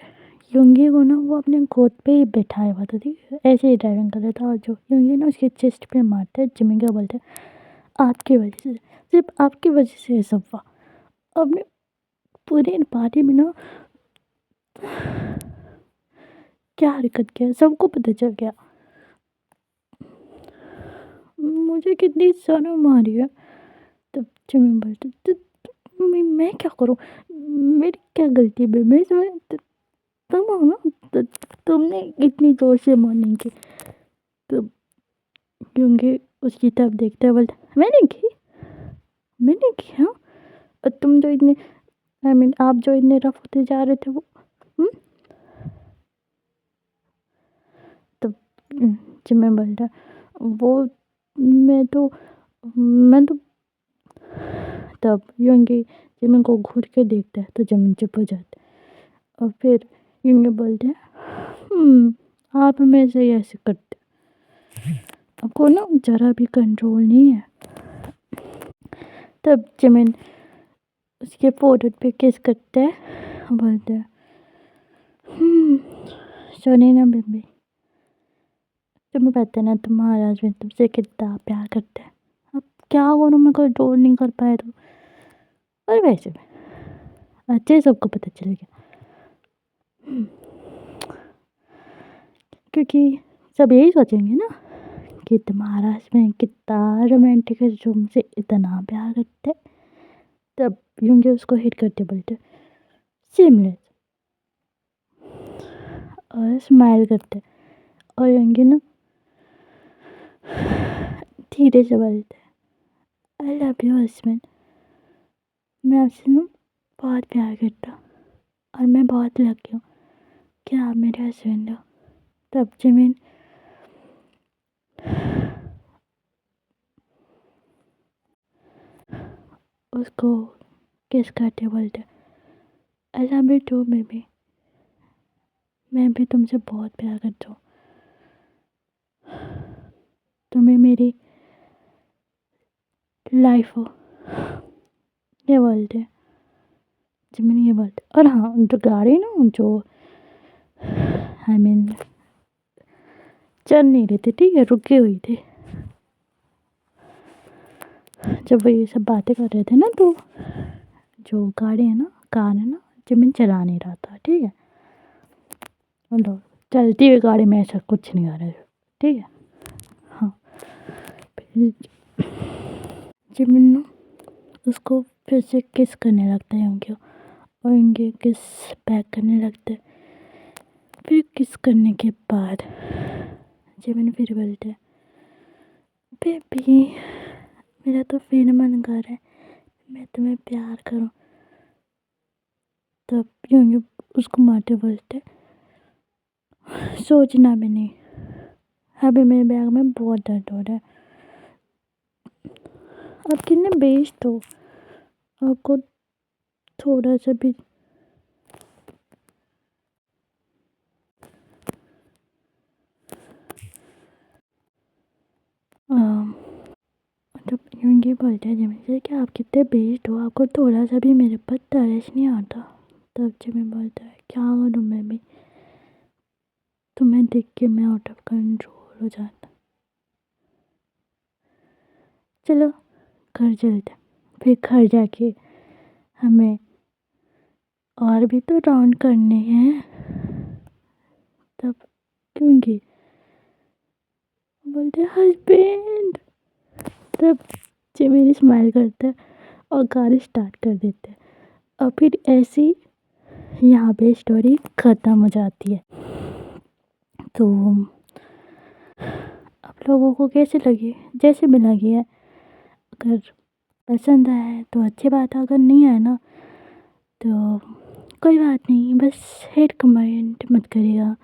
योंगी को ना वो अपने गोद पे ही बैठाया हुआ था, ठीक है, ऐसे ही ड्राइविंग कर रहा था। और जो योंगी ना उसके चेस्ट पे मारते हैं, जिमिन क्या बोलते हैं आपकी वजह से, सिर्फ आपकी वजह से ये सब हुआ। अपने पूरी पार्टी में ना क्या हरकत किया सबको पता चल गया, मुझे कितनी शर्म आ रही है। तब जिमिन बोलते मैं क्या करूँ, मेरी क्या गलती है, मैं इसमें तुम हो ना, तुमने इतनी जोर से मॉर्निंग की। तो क्योंकि उसकी तरफ देखते बोलते मैंने की हाँ, और तुम जो इतने आप जो इतने रफ होते जा रहे थे वो तब जिमिन बोलता वो मैं तो तब योंगी जिमिन को घूर के देखता है तो जिमिन चुप हो जाता है। और फिर योंगी बोलते हैं आप हमेशा ही ऐसे करते, आपको ना ज़रा भी कंट्रोल नहीं है। तब जिमिन उसके फोrehead पे किस करते हैं, बोलते हैं सुनिए ना बेबी, तुम्हें पता है ना तुम्हारा हस्बैंड तुमसे कितना प्यार करता है, अब क्या करूँ मैं कंट्रोल नहीं कर पाया तो। और वैसे में अच्छे सबको पता चल गया, क्योंकि सब यही सोचेंगे ना कि तुम्हारा हस्बैंड कितना रोमांटिक है, जो मुझसे इतना प्यार करते। तब योंगी उसको हिट करते बोलते सिमलेस और स्माइल करते। और योंगी ना धीरे से बोलते आई लव यू हस्बैंड, मैं आपसे ना बहुत प्यार करता हूँ और मैं बहुत लकी हूँ कि आप मेरे हस्बैंड हो। तब जिमिन उसको किस करते बोलते I love you too baby, मैं भी तुमसे बहुत प्यार करता हूँ, तुम्हें मेरी लाइफ हो, ये बोलते जिमिन, ये बोलते। और हाँ जो गाड़ी ना जो चल नहीं रही थी, ठीक है, रुकी हुई थी, जब वो ये सब बातें कर रहे थे ना, तो जो गाड़ी है ना, कार है ना, जिमिन चला नहीं रहा था, ठीक है, मतलब चलती हुई गाड़ी में ऐसा कुछ नहीं कर रहे थे, ठीक है। हाँ फिर जिमिन ना उसको फिर से किस करने लगता है उनके, और उनके किस बैक करने लगता है। फिर किस करने के बाद जेमिनी फिर बोलता है, बेबी मेरा तो फिर मन कर रहा है मैं तुम्हें प्यार करूं। तब यूं उसको मारते बोलते, सोचना भी नहीं, अभी मेरे बैग में बहुत दर्द हो रहा है। आप कितने बेस्ट हो, आपको थोड़ा सा भी मतलब यूं ही बोलते हैं जिमिन से कि आप कितने बेस्ट हो, आपको थोड़ा सा भी मेरे पर तरस नहीं आता। तब जिमिन बोलता है, क्या करूँ मैं भी, तुम्हें देख के मैं आउट ऑफ कंट्रोल हो जाता। चलो घर चलते, फिर घर जाके हमें और भी तो राउंड करने हैं। तब क्योंकि बोलते हस्बैंड। तब जिमिन स्माइल करता है और गाड़ी स्टार्ट कर देते हैं, और फिर ऐसी यहाँ पे स्टोरी ख़त्म हो जाती है। तो आप लोगों को कैसे लगी, जैसे भी लगी है, अगर पसंद आया है तो अच्छी बात है, अगर नहीं आया ना तो कोई बात नहीं, बस हेट कमेंट मत करिएगा।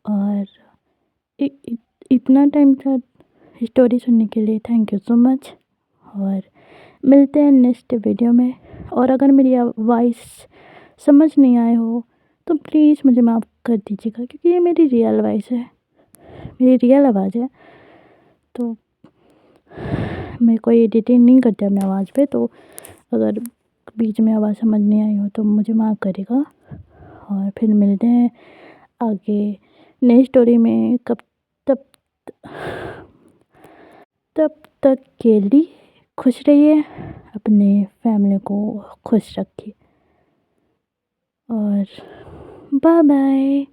और इ, इ, इतना टाइम था स्टोरी सुनने के लिए थैंक यू सो मच। और मिलते हैं नेक्स्ट वीडियो में। और अगर मेरी वॉइस समझ नहीं आए हो तो प्लीज़ मुझे माफ़ कर दीजिएगा, क्योंकि ये मेरी रियल वॉइस है, मेरी रियल आवाज़ है। तो मैं कोई एडिटिंग नहीं करती अपनी आवाज़ पे, तो अगर बीच में आवाज़ समझ नहीं आई हो तो मुझे माफ़ करेगा। और फिर मिलते हैं आगे नई स्टोरी में। तब तब तक के लिए खुश रहिए, अपने फैमिली को खुश रखिए, और बाय बाय।